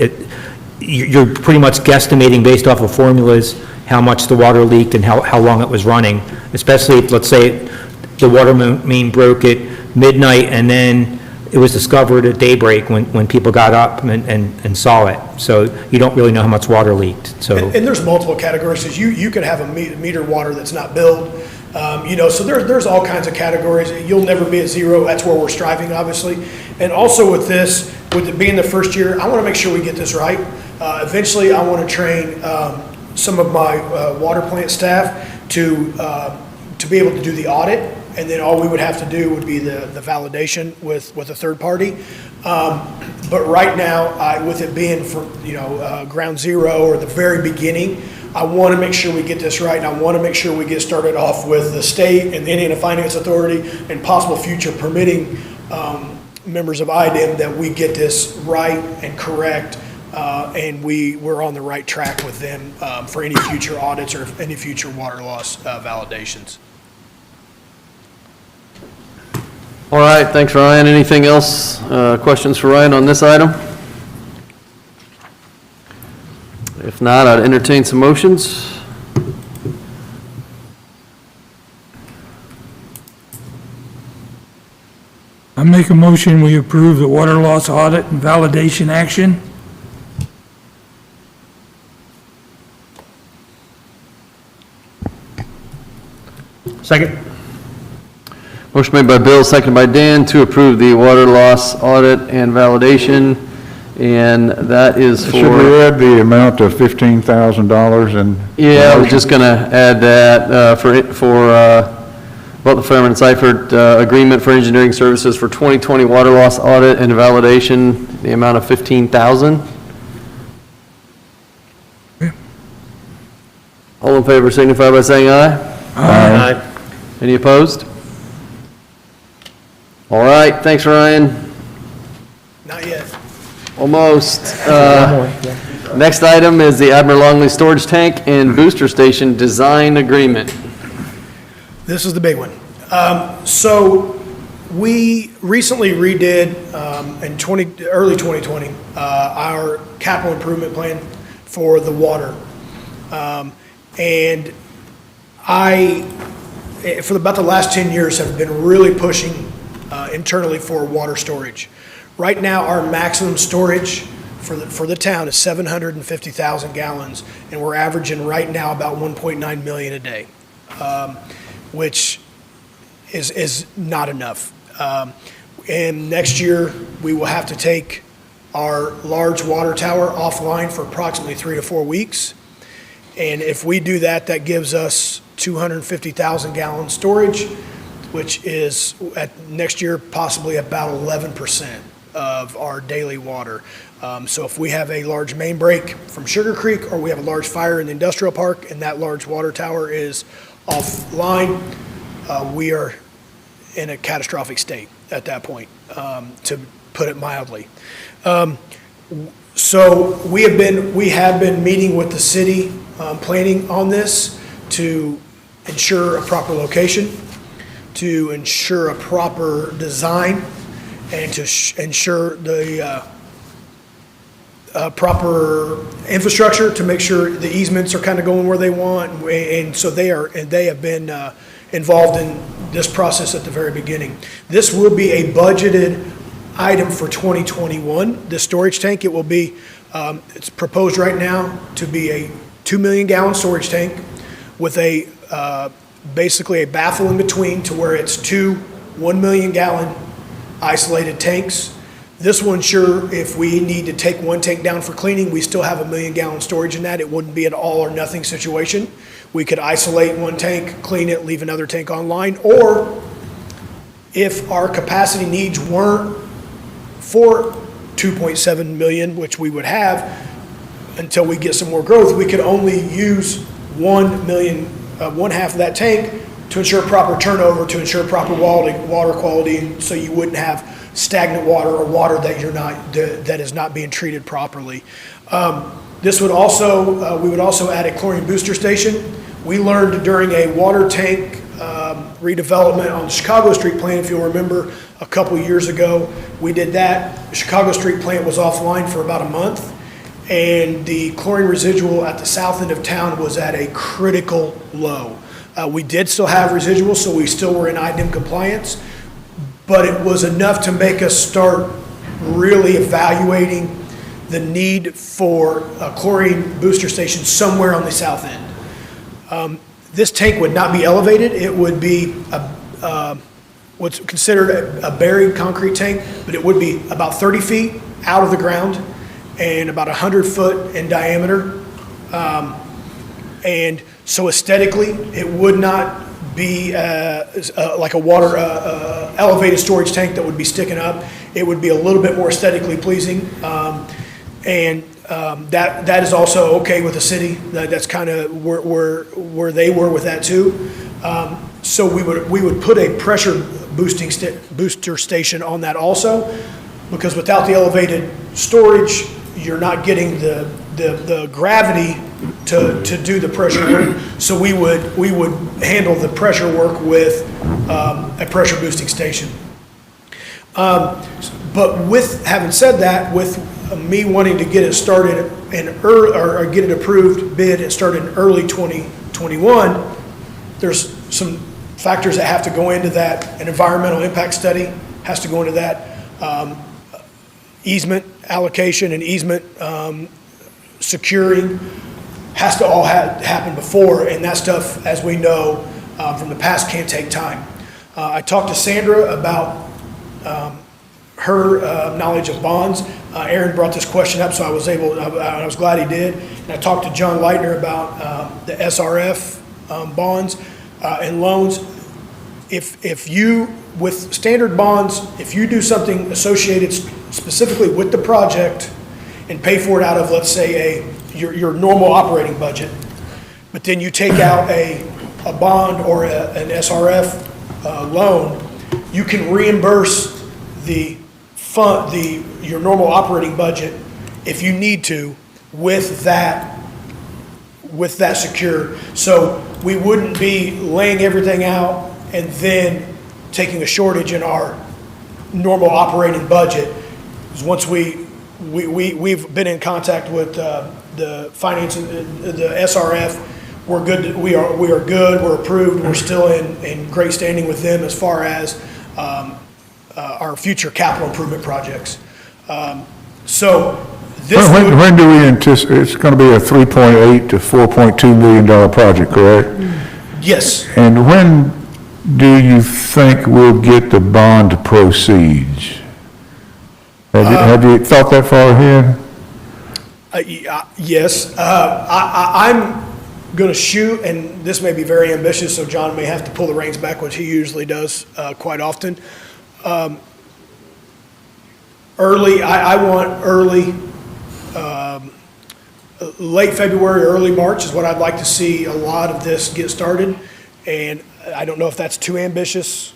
You're pretty much guesstimating based off of formulas how much the water leaked and how long it was running, especially if, let's say, the water main broke at midnight and then it was discovered at daybreak when people got up and saw it. So you don't really know how much water leaked, so. And there's multiple categories, because you could have a meter water that's not billed, so there's all kinds of categories. You'll never be at 0, that's where we're striving, obviously. And also with this, with it being the first year, I want to make sure we get this right. Eventually, I want to train some of my water plant staff to be able to do the audit, and then all we would have to do would be the validation with a third party. But right now, with it being from, ground zero or the very beginning, I want to make sure we get this right, and I want to make sure we get started off with the state and the Indiana Finance Authority and possible future permitting members of IDEM, that we get this right and correct, and we're on the right track with them for any future audits or any future water loss validations. All right, thanks, Ryan. Anything else, questions for Ryan on this item? If not, I'd entertain some motions. I make a motion, we approve the water loss audit and validation action. Second? Motion made by Bill, seconded by Dan to approve the water loss audit and validation, and that is for... Should we add the amount of $15,000 and? Yeah, I was just going to add that for Butler, Fairman, and Seifert agreement for engineering services for 2020 water loss audit and validation, the amount of $15,000. All in favor signify by saying aye. Aye. Any opposed? All right, thanks, Ryan. Not yet. Almost. Next item is the Abner Longley Storage Tank and Booster Station Design Agreement. This is the big one. So we recently redid in early 2020 our capital improvement plan for the water. And for about the last 10 years, have been really pushing internally for water storage. Right now, our maximum storage for the town is 750,000 gallons, and we're averaging right now about 1.9 million a day, which is not enough. And next year, we will have to take our large water tower offline for approximately 3 to 4 weeks. And if we do that, that gives us 250,000 gallon storage, which is next year possibly about 11% of our daily water. So if we have a large main break from Sugar Creek, or we have a large fire in the industrial park and that large water tower is offline, we are in a catastrophic state at that point, to put it mildly. So we have been meeting with the city, planning on this to ensure a proper location, to ensure a proper design, and to ensure the proper infrastructure to make sure the easements are kind of going where they want. And so they have been involved in this process at the very beginning. This will be a budgeted item for 2021, the storage tank. It will be, it's proposed right now to be a 2 million gallon storage tank with a basically a baffle in between to where it's 2 1 million gallon isolated tanks. This will ensure if we need to take one tank down for cleaning, we still have 1 million gallon storage in that. It wouldn't be an all or nothing situation. We could isolate one tank, clean it, leave another tank online, or if our capacity needs weren't for 2.7 million, which we would have until we get some more growth, we could only use 1 million, one half of that tank to ensure proper turnover, to ensure proper water quality, so you wouldn't have stagnant water or water that is not being treated properly. This would also, we would also add a chlorine booster station. We learned during a water tank redevelopment on the Chicago Street plant, if you'll remember, a couple years ago, we did that. The Chicago Street plant was offline for about a month, and the chlorine residual at the south end of town was at a critical low. We did still have residuals, so we still were in IDEM compliance, but it was enough to make us start really evaluating the need for a chlorine booster station somewhere on the south end. This tank would not be elevated. It would be what's considered a buried concrete tank, but it would be about 30 feet out of the ground and about 100 foot in diameter. And so aesthetically, it would not be like a water elevated storage tank that would be sticking up. It would be a little bit more aesthetically pleasing. That is also okay with the city. That's kind of where they were with that too. So we would put a pressure booster station on that also, because without the elevated storage, you're not getting the gravity to do the pressure work. So we would handle the pressure work with a pressure boosting station. But with having said that, with me wanting to get it started or get it approved bid and started in early 2021, there's some factors that have to go into that. An environmental impact study has to go into that. Easement allocation and easement securing has to all happen before, and that stuff, as we know from the past, can take time. I talked to Sandra about her knowledge of bonds. Aaron brought this question up, so I was glad he did. And I talked to John Leitner about the SRF bonds and loans. If you, with standard bonds, if you do something associated specifically with the project and pay for it out of, let's say, your normal operating budget, but then you take out a bond or an SRF loan, you can reimburse your normal operating budget if you need to with that secure. So we wouldn't be laying everything out and then taking a shortage in our normal operating budget. Because once we've been in contact with the finance, the SRF, we're good. We are good. We're approved. We're still in great standing with them as far as our future capital improvement projects. So this When do we anticipate, it's going to be a $3.8 to $4.2 million project, correct? Yes. And when do you think we'll get the bond proceeds? Have you thought that far ahead? Yes. I'm going to shoot, and this may be very ambitious, so John may have to pull the reins back, which he usually does quite often. I want early, late February, early March is what I'd like to see a lot of this get started. And I don't know if that's too ambitious.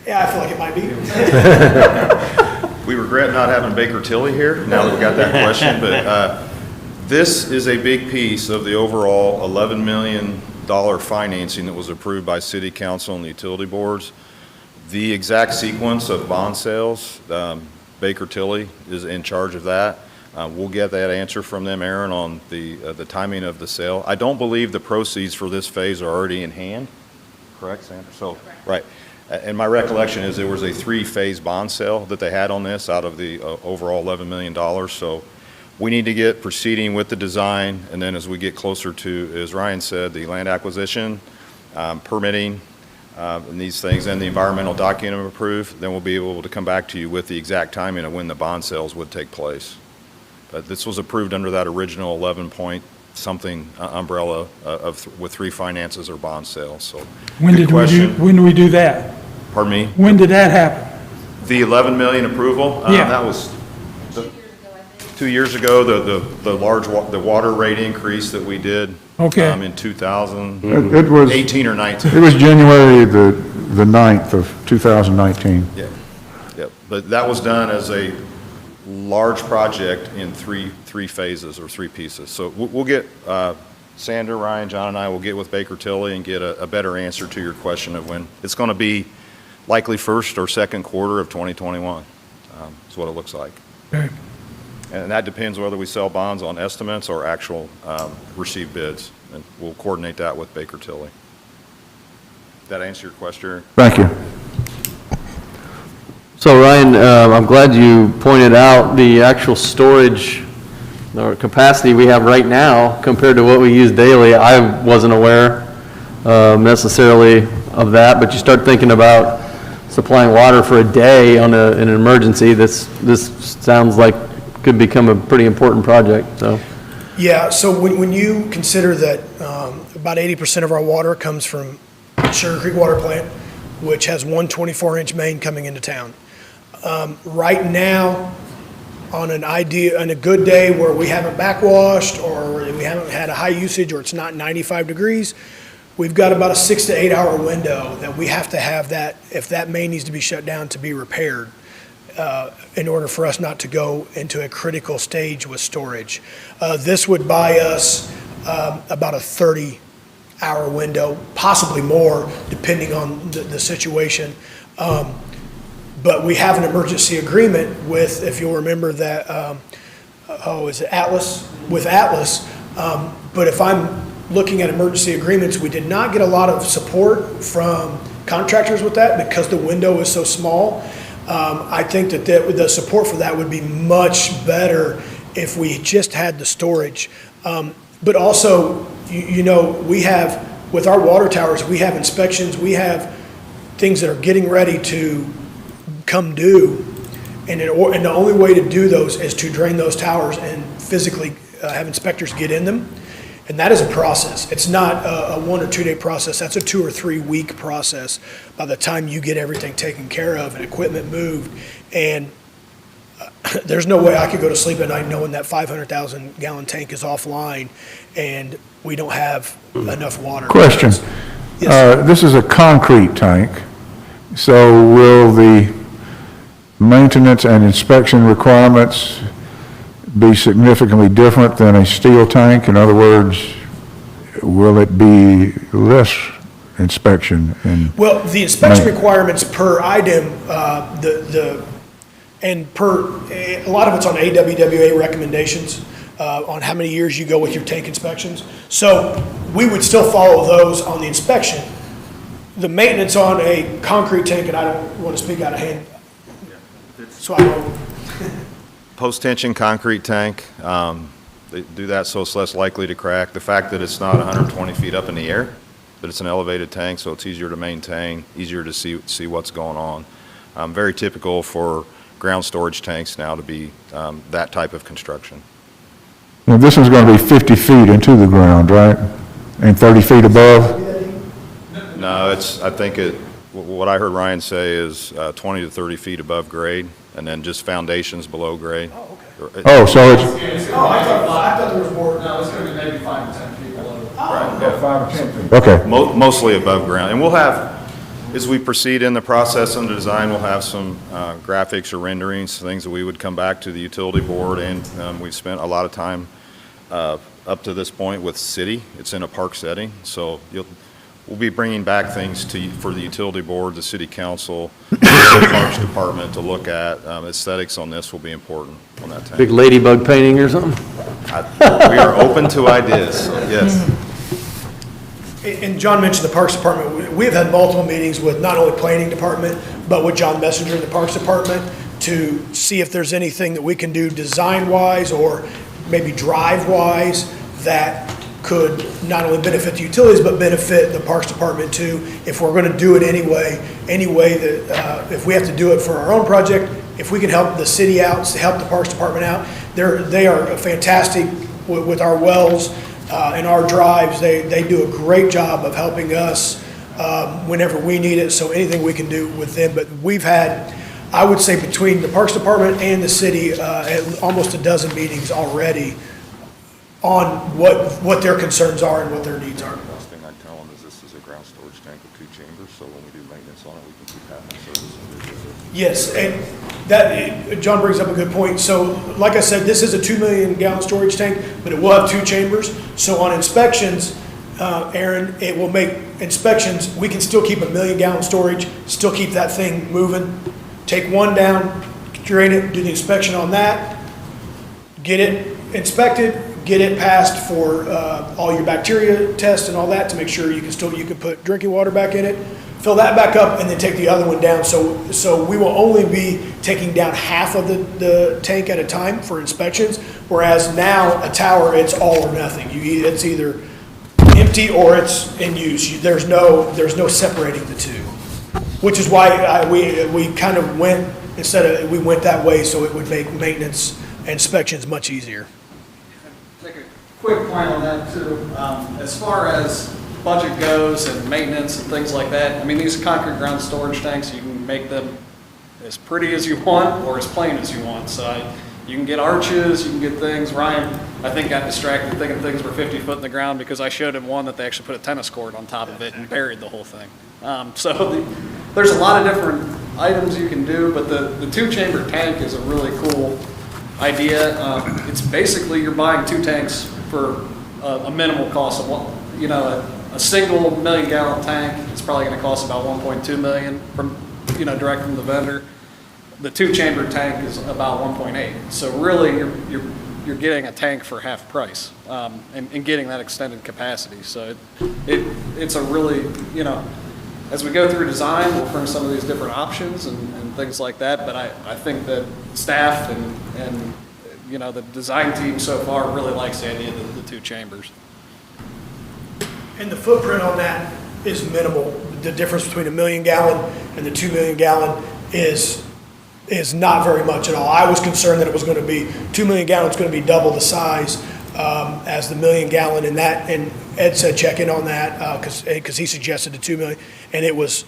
Yeah, I feel like it might be. We regret not having Baker Tilly here, now that we got that question, but this is a big piece of the overall $11 million financing that was approved by City Council and the utility boards. The exact sequence of bond sales, Baker Tilly is in charge of that. We'll get that answer from them, Aaron, on the timing of the sale. I don't believe the proceeds for this phase are already in hand, correct, Sandra? So, right. And my recollection is there was a 3-phase bond sale that they had on this out of the overall $11 million. So we need to get proceeding with the design, and then as we get closer to, as Ryan said, the land acquisition, permitting, and these things, and the environmental document approved, then we'll be able to come back to you with the exact timing of when the bond sales would take place. But this was approved under that original 11-point something umbrella with 3 finances or bond sales. So When did we do that? Pardon me? When did that happen? The 11 million approval? Yeah. That was 2 years ago, the water rate increase that we did. Okay. In 2018 It was or 19. It was January the 9th of 2019. Yeah, yeah, but that was done as a large project in three phases or 3 pieces. So we'll get, Sandra, Ryan, John, and I will get with Baker Tilly and get a better answer to your question of when. It's going to be likely first or second quarter of 2021, is what it looks like. Okay. And that depends whether we sell bonds on estimates or actual received bids. And we'll coordinate that with Baker Tilly. Did that answer your question? Thank you. So Ryan, I'm glad you pointed out the actual storage or capacity we have right now compared to what we use daily. I wasn't aware necessarily of that, but you start thinking about supplying water for a day on an emergency. This sounds like could become a pretty important project. So Yeah, so when you consider that about 80% of our water comes from Sugar Creek Water Plant, which has one 24-inch main coming into town. Right now, on a good day where we haven't backwashed or we haven't had a high usage or it's not 95 degrees, we've got about a 6 to 8 hour window that we have to have that, if that main needs to be shut down, to be repaired in order for us not to go into a critical stage with storage. This would buy us about a 30-hour window, possibly more, depending on the situation. But we have an emergency agreement with, if you'll remember that, is it Atlas? With Atlas. But if I'm looking at emergency agreements, we did not get a lot of support from contractors with that because the window is so small. I think that the support for that would be much better if we just had the storage. But also, we have, with our water towers, we have inspections, we have things that are getting ready to come due. And the only way to do those is to drain those towers and physically have inspectors get in them. And that is a process. It's not a 1 or 2 day process. That's a 2 or 3 week process by the time you get everything taken care of and equipment moved. And there's no way I could go to sleep at night knowing that 500,000 gallon tank is offline and we don't have enough water. Question. Yes. This is a concrete tank, so will the maintenance and inspection requirements be significantly different than a steel tank? In other words, will it be less inspection and? Well, the inspection requirements per item, a lot of it's on AWWA recommendations on how many years you go with your tank inspections. So we would still follow those on the inspection. The maintenance on a concrete tank, and I don't want to speak out of hand, so I don't. Post-tension concrete tank, they do that so it's less likely to crack. The fact that it's not 120 feet up in the air, that it's an elevated tank, so it's easier to maintain, easier to see what's going on. Very typical for ground storage tanks now to be that type of construction. Now, this one's going to be 50 feet into the ground, right? And 30 feet above? No, I think what I heard Ryan say is 20 to 30 feet above grade, and then just foundations below grade. Oh, okay. Oh, so it's, I thought there was more. No, it's going to be maybe 5 to 10 feet below. Right, yeah. 5 or 10 feet. Okay. Mostly above ground. And we'll have, as we proceed in the process and the design, we'll have some graphics or renderings, things that we would come back to the utility board, and we've spent a lot of time up to this point with city. It's in a park setting, so we'll be bringing back things for the utility board, the city council, the parks department to look at. Aesthetics on this will be important on that tank. Big ladybug painting or something? We are open to ideas, yes. And John mentioned the Parks Department. We have had multiple meetings with not only Planning Department, but with John Messenger in the Parks Department to see if there's anything that we can do design-wise or maybe drive-wise that could not only benefit the utilities, but benefit the Parks Department too. If we're going to do it anyway that, if we have to do it for our own project, if we can help the city out, help the Parks Department out, they are fantastic with our wells and our drives. They do a great job of helping us whenever we need it, so anything we can do with them. But we've had, I would say, between the Parks Department and the city, almost a dozen meetings already on what their concerns are and what their needs are. The last thing I'd tell them is this is a ground storage tank with 2 chambers, so when we do maintenance on it, we can keep having service. Yes, and that, John brings up a good point. So, like I said, this is a 2 million gallon storage tank, but it will have 2 chambers. So on inspections, Aaron, it will make inspections, we can still keep a 1 million gallon storage, still keep that thing moving. Take one down, drain it, do the inspection on that, get it inspected, get it passed for all your bacteria tests and all that to make sure you can put drinking water back in it, fill that back up, and then take the other one down. So we will only be taking down half of the tank at a time for inspections, whereas now a tower, it's all or nothing. It's either empty or it's in use. There's no separating the two, which is why we kind of went that way, so it would make maintenance and inspections much easier. Take a quick point on that too. As far as budget goes and maintenance and things like that, I mean, these concrete ground storage tanks, you can make them as pretty as you want or as plain as you want. So you can get arches, you can get things. Ryan, I think, got distracted thinking things were 50 foot in the ground because I showed him one that they actually put a tennis court on top of it and buried the whole thing. There's a lot of different items you can do, but the two-chamber tank is a really cool idea. It's basically you're buying two tanks for a minimal cost of one. You know, a single 1 million gallon tank is probably going to cost about 1.2 million from, direct from the vendor. The two-chamber tank is about 1.8. So really, you're getting a tank for half price, and getting that extended capacity. So it's a really, as we go through design, we'll furnish some of these different options and things like that. But I think that staff and the design team so far really likes the idea of the two chambers. And the footprint on that is minimal. The difference between 1 million gallon and the 2 million gallon is not very much at all. I was concerned that it was going to be 2 million gallons, going to be double the size as the 1 million gallon, and Ed said check in on that because he suggested the 2 million, and it was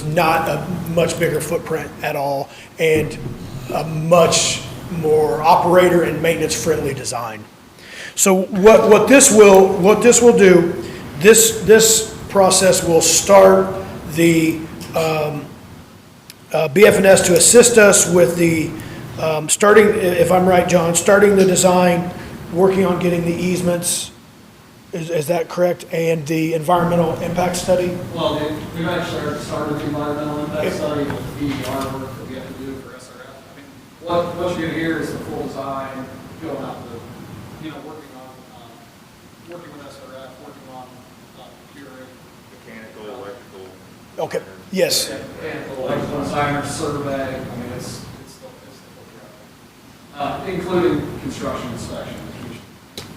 not a much bigger footprint at all, and a much more operator and maintenance friendly design. So what this will do, this process will start the BF&S to assist us with the starting, if I'm right, John, starting the design, working on getting the easements. Is that correct? And the environmental impact study? Well, we've actually already started the environmental impact study with DER work that we have to do for SRF. I mean, what you get here is the full design, going out to, working with SRF, working on procuring. Mechanical, electrical. Okay, yes. Mechanical, electrical designer, survey, I mean, it's the full job. Including construction inspection, which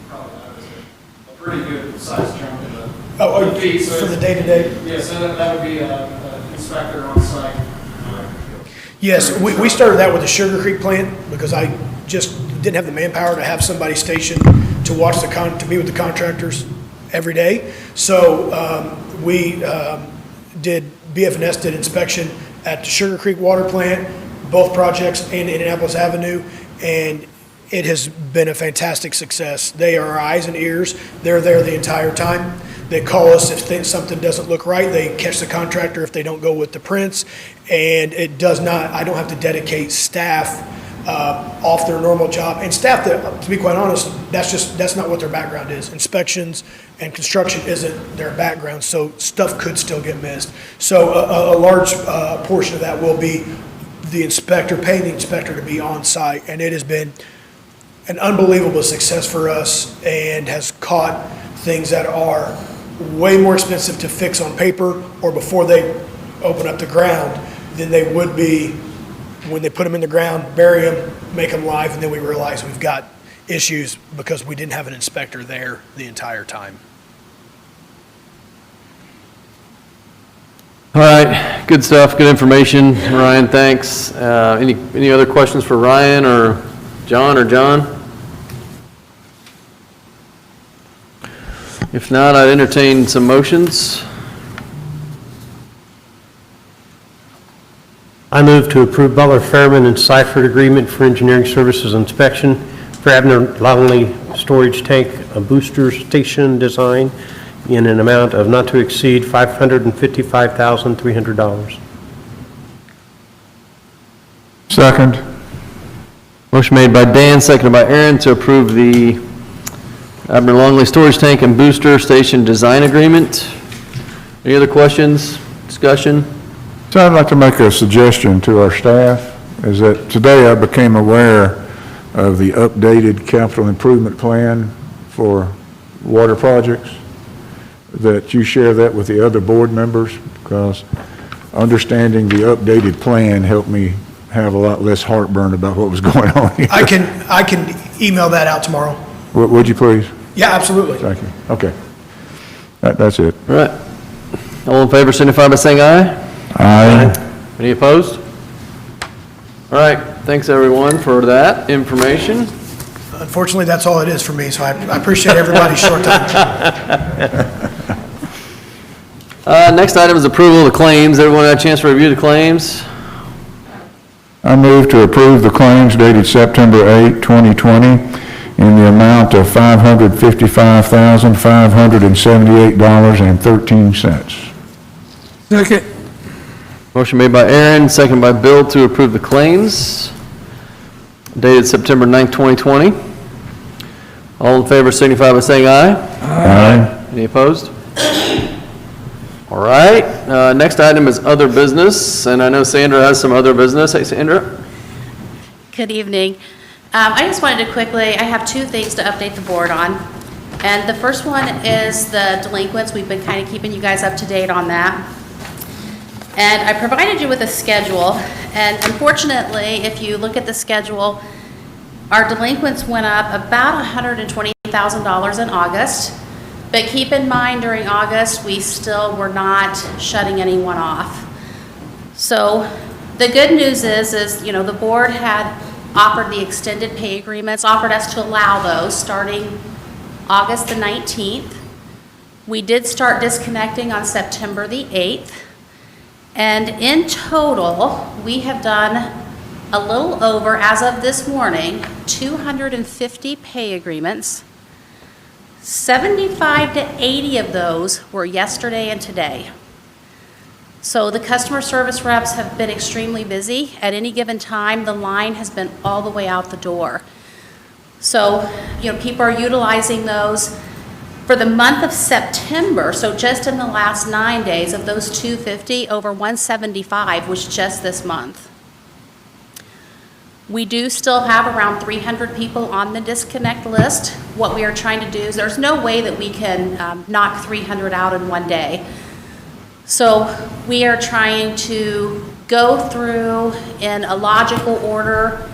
probably that is a pretty good size chunk of the fee. So For the day-to-day? Yeah, so that would be an inspector on site. Yes, we started that with the Sugar Creek plant because I just didn't have the manpower to have somebody stationed to watch to be with the contractors every day. So we did BF&S did inspection at the Sugar Creek water plant, both projects, and Indianapolis Avenue, and it has been a fantastic success. They are our eyes and ears. They're there the entire time. They call us if something doesn't look right. They catch the contractor if they don't go with the prints, and it does not. I don't have to dedicate staff off their normal job, and staff that, to be quite honest, that's not what their background is. Inspections and construction isn't their background, so stuff could still get missed. So a large portion of that will be the inspector, paying the inspector to be on site, and it has been an unbelievable success for us and has caught things that are way more expensive to fix on paper or before they open up the ground than they would be when they put them in the ground, bury them, make them live, and then we realize we've got issues because we didn't have an inspector there the entire time. All right, good stuff, good information. Ryan, thanks. Any other questions for Ryan or John or John? If not, I'd entertain some motions. I move to approve Butler Fairman and Seifert agreement for engineering services inspection for Abner Longley storage tank, a booster station design in an amount of not to exceed $555,300. Second. Motion made by Dan, seconded by Aaron to approve the Abner Longley storage tank and booster station design agreement. Any other questions, discussion? So I'd like to make a suggestion to our staff, is that today I became aware of the updated capital improvement plan for water projects, that you share that with the other board members, because understanding the updated plan helped me have a lot less heartburn about what was going on here. I can email that out tomorrow. Would you please? Yeah, absolutely. Thank you. Okay. That's it. All right. All in favor signify by saying aye. Aye. Any opposed? All right, thanks everyone for that information. Unfortunately, that's all it is for me, so I appreciate everybody's short time. Next item is approval of the claims. Everyone had a chance to review the claims? I move to approve the claims dated September 8, 2020, in the amount of $555,578.13. Second. Motion made by Aaron, seconded by Bill to approve the claims dated September 9th, 2020. All in favor signify by saying aye. Aye. Any opposed? All right, next item is other business, and I know Sandra has some other business. Hey, Sandra? Good evening. I just wanted to quickly, I have two things to update the board on. And the first one is the delinquents. We've been kind of keeping you guys up to date on that. And I provided you with a schedule, and unfortunately, if you look at the schedule, our delinquents went up about $120,000 in August. But keep in mind, during August, we still were not shutting anyone off. So the good news is, the board had offered the extended pay agreements, offered us to allow those starting August the 19th. We did start disconnecting on September the 8th. And in total, we have done a little over, as of this morning, 250 pay agreements. 75 to 80 of those were yesterday and today. So the customer service reps have been extremely busy. At any given time, the line has been all the way out the door. So, people are utilizing those. For the month of September, so just in the last 9 days, of those 250, over 175 was just this month. We do still have around 300 people on the disconnect list. What we are trying to do is, there's no way that we can knock 300 out in one day. So we are trying to go through in a logical order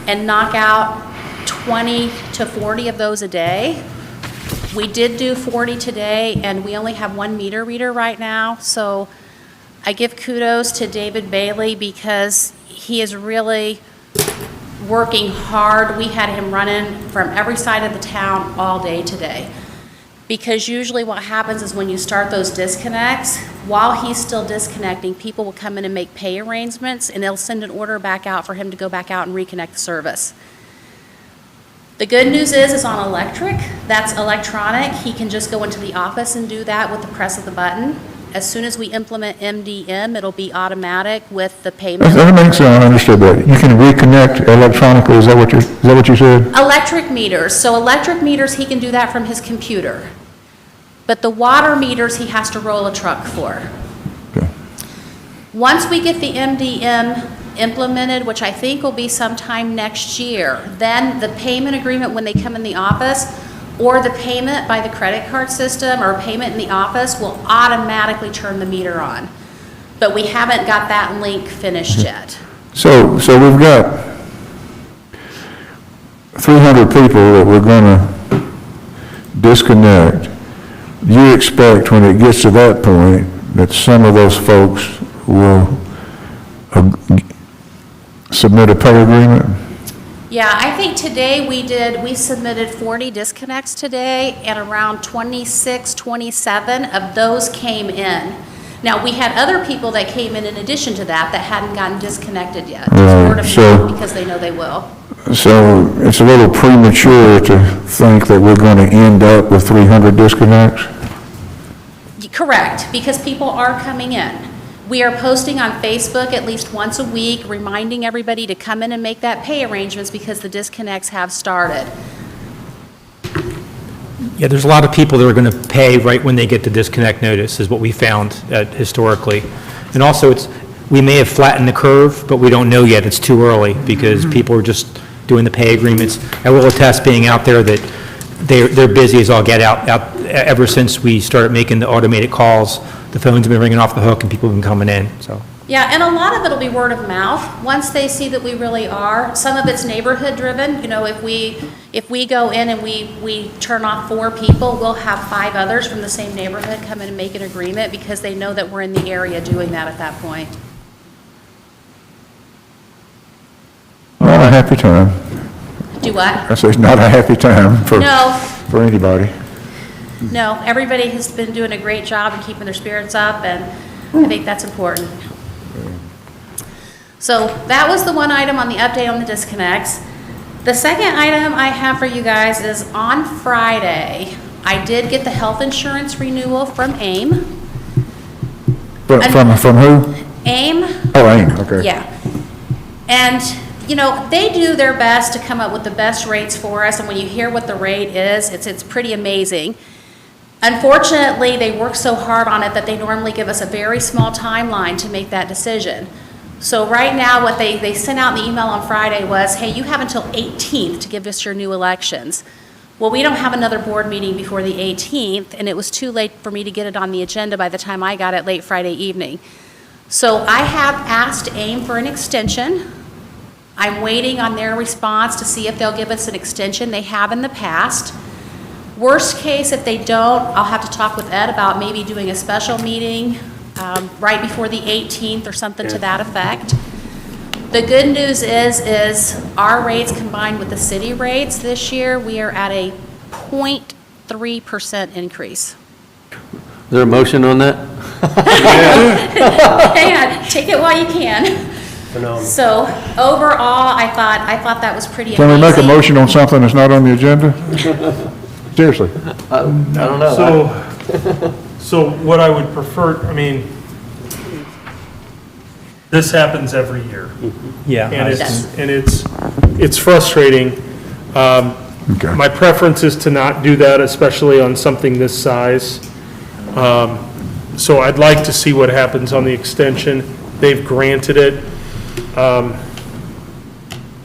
and knock out 20 to 40 of those a day. We did do 40 today, and we only have one meter reader right now. So I give kudos to David Bailey, because he is really working hard. We had him running from every side of the town all day today. Because usually what happens is, when you start those disconnects, while he's still disconnecting, people will come in and make pay arrangements, and they'll send an order back out for him to go back out and reconnect the service. The good news is on electric, that's electronic. He can just go into the office and do that with the press of the button. As soon as we implement MDM, it'll be automatic with the payment. That makes sense, I understood that. You can reconnect electronically, is that what you said? Electric meters. So electric meters, he can do that from his computer. But the water meters, he has to roll a truck for. Okay. Once we get the MDM implemented, which I think will be sometime next year, then the payment agreement when they come in the office, or the payment by the credit card system, or payment in the office, will automatically turn the meter on. But we haven't got that link finished yet. So we've got 300 people that we're going to disconnect. You expect, when it gets to that point, that some of those folks will submit a pay agreement? Yeah, I think today we submitted 40 disconnects today, and around 26, 27 of those came in. Now, we had other people that came in addition to that hadn't gotten disconnected yet. Just word of mouth, because they know they will. So it's a little premature to think that we're going to end up with 300 disconnects? Correct, because people are coming in. We are posting on Facebook at least once a week, reminding everybody to come in and make that pay arrangements, because the disconnects have started. Yeah, there's a lot of people that are going to pay right when they get the disconnect notice, is what we found historically. And also, we may have flattened the curve, but we don't know yet. It's too early, because people are just doing the pay agreements. I will attest, being out there, that they're busy as all get out. Ever since we started making the automated calls, the phones have been ringing off the hook, and people have been coming in, so. Yeah, and a lot of it'll be word of mouth. Once they see that we really are, some of it's neighborhood driven. If we go in and we turn off 4 people, we'll have 5 others from the same neighborhood come in and make an agreement, because they know that we're in the area doing that at that point. Well, a happy time. Do what? I say it's not a happy time No. for anybody. No, everybody has been doing a great job in keeping their spirits up, and I think that's important. So that was the one item on the update on the disconnects. The second item I have for you guys is on Friday, I did get the health insurance renewal from AIM. From who? AIM, Oh, AIM, okay. yeah. And, you know, they do their best to come up with the best rates for us, and when you hear what the rate is, it's pretty amazing. Unfortunately, they work so hard on it that they normally give us a very small timeline to make that decision. So right now, what they sent out in the email on Friday was, hey, you have until 18th to give us your new elections. Well, we don't have another board meeting before the 18th, and it was too late for me to get it on the agenda by the time I got it late Friday evening. So I have asked AIM for an extension. I'm waiting on their response to see if they'll give us an extension. They have in the past. Worst case, if they don't, I'll have to talk with Ed about maybe doing a special meeting right before the 18th or something to that effect. The good news is our rates combined with the city rates this year, we are at a 0.3% increase. Is there a motion on that? Hang on, take it while you can. Phenomenal. So overall, I thought that was pretty Can we amazing. make a motion on something that's not on the agenda? Seriously. I don't know. So what I would prefer, I mean, this happens every year. Yeah. And It it's frustrating. Okay. My preference is to not do that, especially on something this size. So I'd like to see what happens on the extension. They've granted it.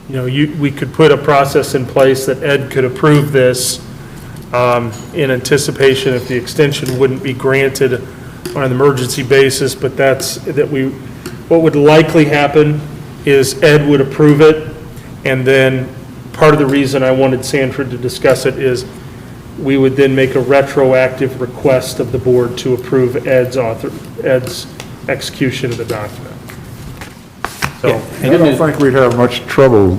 You know, we could put a process in place that Ed could approve this in anticipation if the extension wouldn't be granted on an emergency basis, but what would likely happen is Ed would approve it, and then part of the reason I wanted Sandra to discuss it is we would then make a retroactive request of the board to approve Ed's execution of the document. So, I don't think we'd have much trouble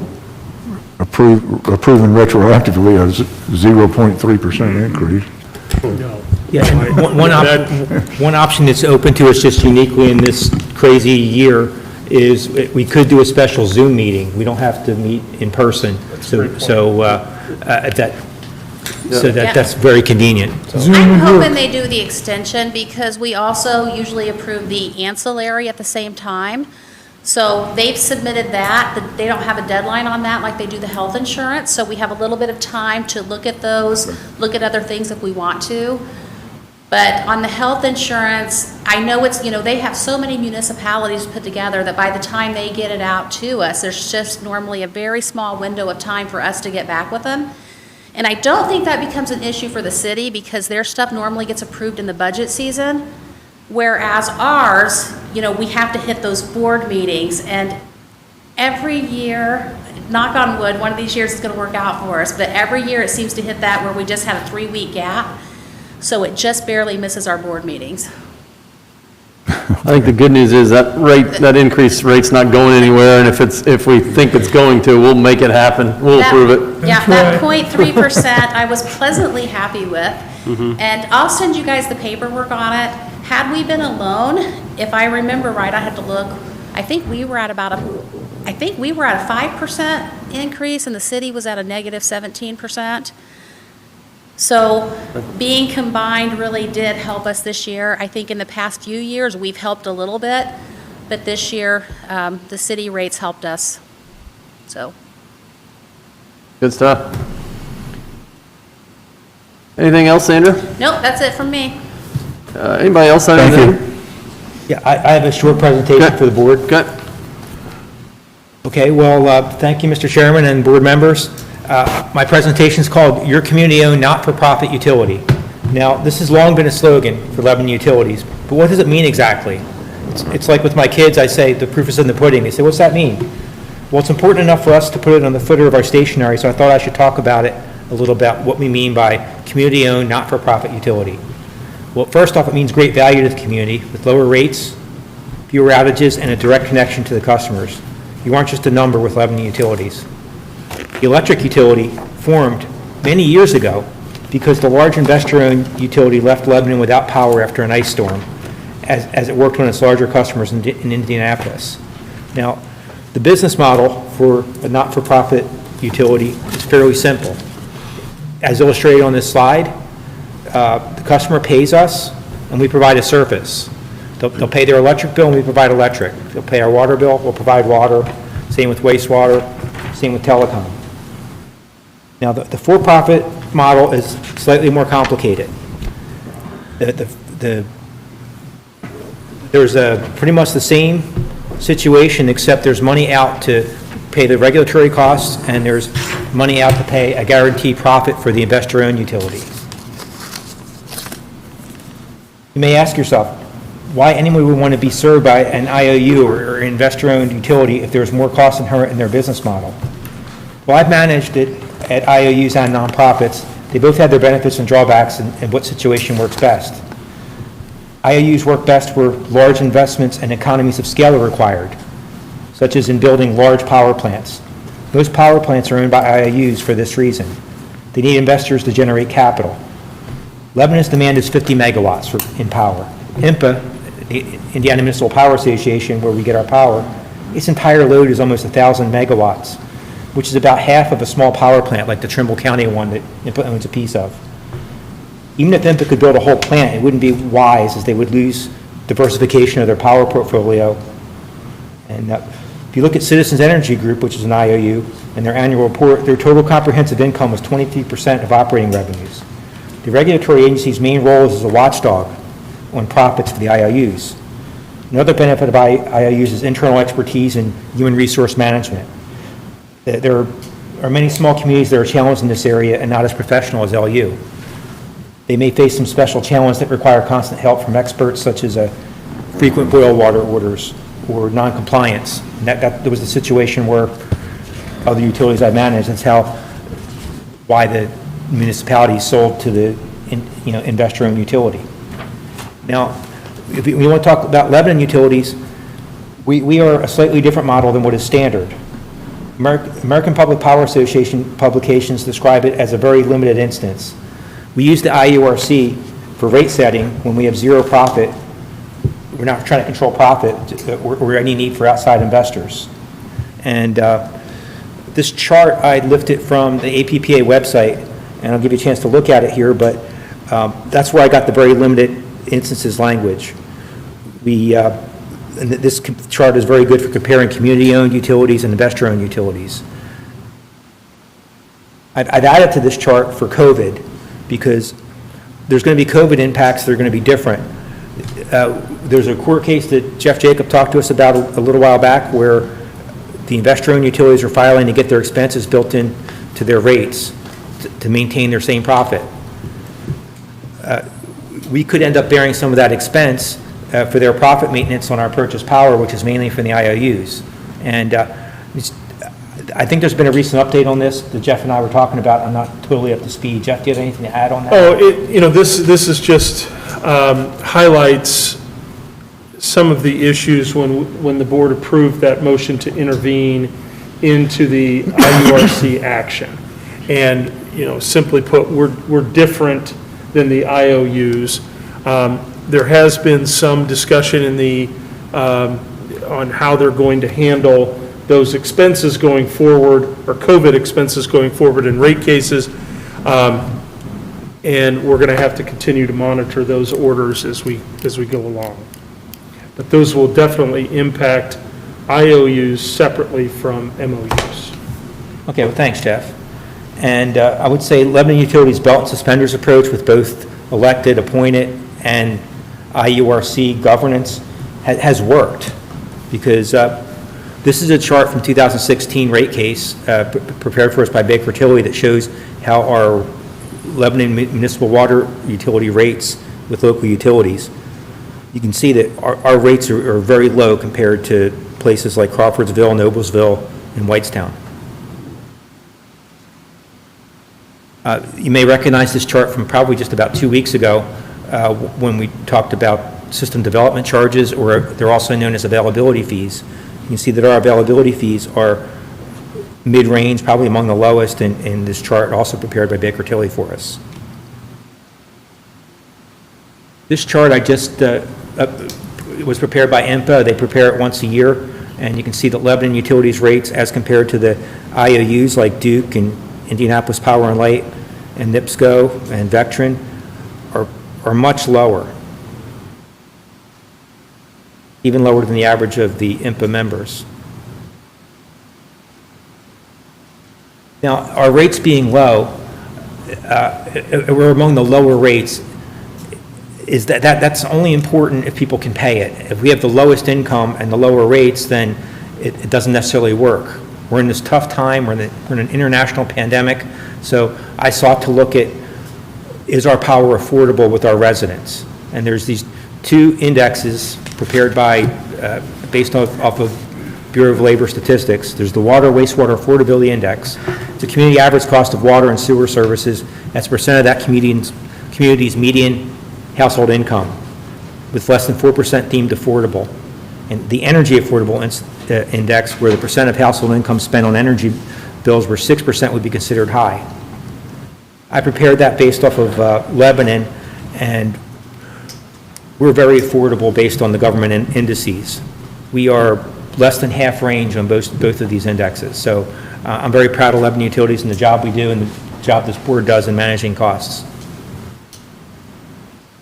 approving retroactively a 0.3% increase. no. Yeah, and one option that's open to us just uniquely in this crazy year is we could do a special Zoom meeting. We don't have to meet in person. That's very convenient. I'm hoping they do the extension because we also usually approve the ancillary at the same time. So they've submitted that, they don't have a deadline on that like they do the health insurance, so we have a little bit of time to look at those, look at other things if we want to. But on the health insurance, I know it's, you know, they have so many municipalities put together that by the time they get it out to us, there's just normally a very small window of time for us to get back with them. And I don't think that becomes an issue for the city because their stuff normally gets approved in the budget season. Whereas ours, you know, we have to hit those board meetings, and every year, knock on wood, one of these years is going to work out for us, but every year it seems to hit that where we just had a 3-week gap, so it just barely misses our board meetings. I think the good news is that increased rate's not going anywhere, and if we think it's going to, we'll make it happen. We'll approve it. Yeah, that 0.3% I was pleasantly happy with, and I'll send you guys the paperwork on it. Had we been alone, if I remember right, I had to look, I think we were at a 5% increase, and the city was at a negative 17%. So being combined really did help us this year. I think in the past few years, we've helped a little bit, but this year, the city rates helped us, so. Good stuff. Anything else, Sandra? Nope, that's it from me. Anybody else have Thank anything? you. Yeah, I have a short presentation for the board. Okay. Okay, well, thank you, Mr. Chairman and board members. My presentation is called Your Community-Owned Not-for-Profit Utility. Now, this has long been a slogan for Lebanon Utilities, but what does it mean exactly? It's like with my kids, I say, the proof is in the pudding. They say, what's that mean? Well, it's important enough for us to put it on the footer of our stationery, so I thought I should talk about it a little about what we mean by community-owned not-for-profit utility. Well, first off, it means great value to the community with lower rates, fewer outages, and a direct connection to the customers. You aren't just a number with Lebanon Utilities. The electric utility formed many years ago because the large investor-owned utility left Lebanon without power after an ice storm as it worked on its larger customers in Indianapolis. Now, the business model for a not-for-profit utility is fairly simple. As illustrated on this slide, the customer pays us and we provide a service. They'll pay their electric bill and we provide electric. They'll pay our water bill, we'll provide water. Same with wastewater, same with telecom. Now, the for-profit model is slightly more complicated. There's pretty much the same situation, except there's money out to pay the regulatory costs, and there's money out to pay a guaranteed profit for the investor-owned utility. You may ask yourself, why anyone would want to be served by an IOU or investor-owned utility if there's more cost inherent in their business model? Well, I've managed it at IOUs and nonprofits. They both have their benefits and drawbacks and what situation works best. IOUs work best where large investments and economies of scale are required, such as in building large power plants. Most power plants are owned by IOUs for this reason. They need investors to generate capital. Lebanon's demand is 50 megawatts in power. IMPA, the Indiana Municipal Power Association, where we get our power, its entire load is almost 1,000 megawatts, which is about half of a small power plant like the Trimble County one that IMPA owns a piece of. Even if IMPA could build a whole plant, it wouldn't be wise, as they would lose diversification of their power portfolio. And if you look at Citizens Energy Group, which is an IOU, and their annual report, their total comprehensive income was 23% of operating revenues. The regulatory agency's main role is as a watchdog on profits for the IOUs. Another benefit of IOUs is internal expertise in human resource management. There are many small communities that are challenged in this area and not as professional as LU. They may face some special challenges that require constant help from experts, such as frequent boil water orders or non-compliance. And that was the situation where other utilities I managed. That's why the municipality sold to the investor-owned utility. Now, if we want to talk about Lebanon utilities, we are a slightly different model than what is standard. American Public Power Association publications describe it as a very limited instance. We use the IURC for rate setting when we have zero profit. We're not trying to control profit or any need for outside investors. And this chart, I lifted from the APPA website, and I'll give you a chance to look at it here, but that's where I got the very limited instances language. And this chart is very good for comparing community-owned utilities and investor-owned utilities. I've added to this chart for COVID because there's going to be COVID impacts that are going to be different. There's a court case that Jeff Jacob talked to us about a little while back where the investor-owned utilities are filing to get their expenses built into their rates to maintain their same profit. We could end up bearing some of that expense for their profit maintenance on our purchase power, which is mainly from the IOUs. And I think there's been a recent update on this that Jeff and I were talking about. I'm not totally up to speed. Jeff, do you have anything to add on that? This is just highlights some of the issues when the board approved that motion to intervene into the IURC action. And, simply put, we're different than the IOUs. There has been some discussion on how they're going to handle those expenses going forward, or COVID expenses going forward in rate cases. And we're going to have to continue to monitor those orders as we go along. But those will definitely impact IOUs separately from MOUs. Okay, well, thanks, Jeff. And I would say Lebanon Utilities' belt and suspenders approach with both elected, appointed, and IURC governance has worked, because this is a chart from 2016 rate case prepared for us by Baker Tilly that shows how our Lebanon municipal water utility rates with local utilities. You can see that our rates are very low compared to places like Crawfordsville, Noblesville, and Whitestown. You may recognize this chart from probably just about 2 weeks ago when we talked about system development charges, or they're also known as availability fees. You can see that our availability fees are mid-range, probably among the lowest in this chart, also prepared by Baker Tilly for us. This chart it was prepared by IMPA. They prepare it once a year, and you can see that Lebanon Utilities rates as compared to the IOUs like Duke and Indianapolis Power and Light and NIPSCO and Vectren are much lower, even lower than the average of the IMPA members. Now, our rates being low, we're among the lower rates, is that's only important if people can pay it. If we have the lowest income and the lower rates, then it doesn't necessarily work. We're in this tough time, we're in an international pandemic, so I sought to look at, is our power affordable with our residents? And there's these two indexes prepared by, based off of Bureau of Labor Statistics. There's the Water Wastewater Affordability Index. It's a community average cost of water and sewer services as a percent of that community's median household income, with less than 4% deemed affordable. And the Energy Affordable Index, where the percent of household income spent on energy bills where 6% would be considered high. I prepared that based off of Lebanon, and we're very affordable based on the government indices. We are less than half range on both of these indexes. So I'm very proud of Lebanon Utilities and the job we do and the job this board does in managing costs.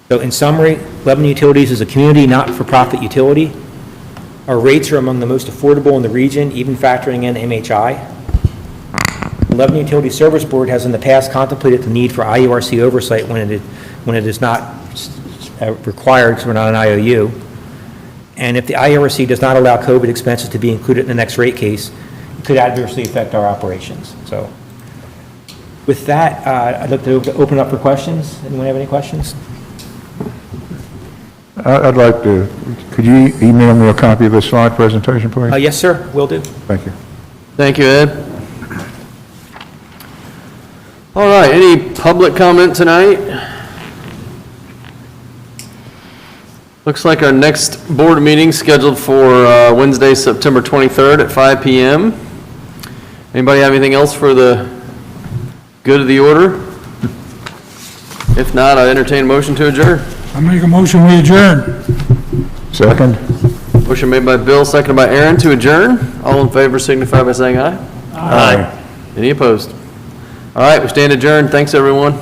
So in summary, Lebanon Utilities is a community not-for-profit utility. Our rates are among the most affordable in the region, even factoring in MHI. The Lebanon Utility Service Board has in the past contemplated the need for IURC oversight when it is not required because we're not an IOU. And if the IURC does not allow COVID expenses to be included in the next rate case, it could adversely affect our operations. So with that, I'd like to open up for questions. Anyone have any questions? I'd like to, could you email me a copy of this slide presentation, please? Yes, sir, will do. Thank you. Thank you, Ed. All right, any public comment tonight? Looks like our next board meeting scheduled for Wednesday, September 23rd at 5 p.m. Anybody have anything else for the good of the order? If not, I entertain a motion to adjourn. I make a motion, we adjourn. Second? Motion made by Bill, seconded by Aaron to adjourn. All in favor signify by saying aye. Aye. Any opposed? All right, we stand adjourned. Thanks, everyone.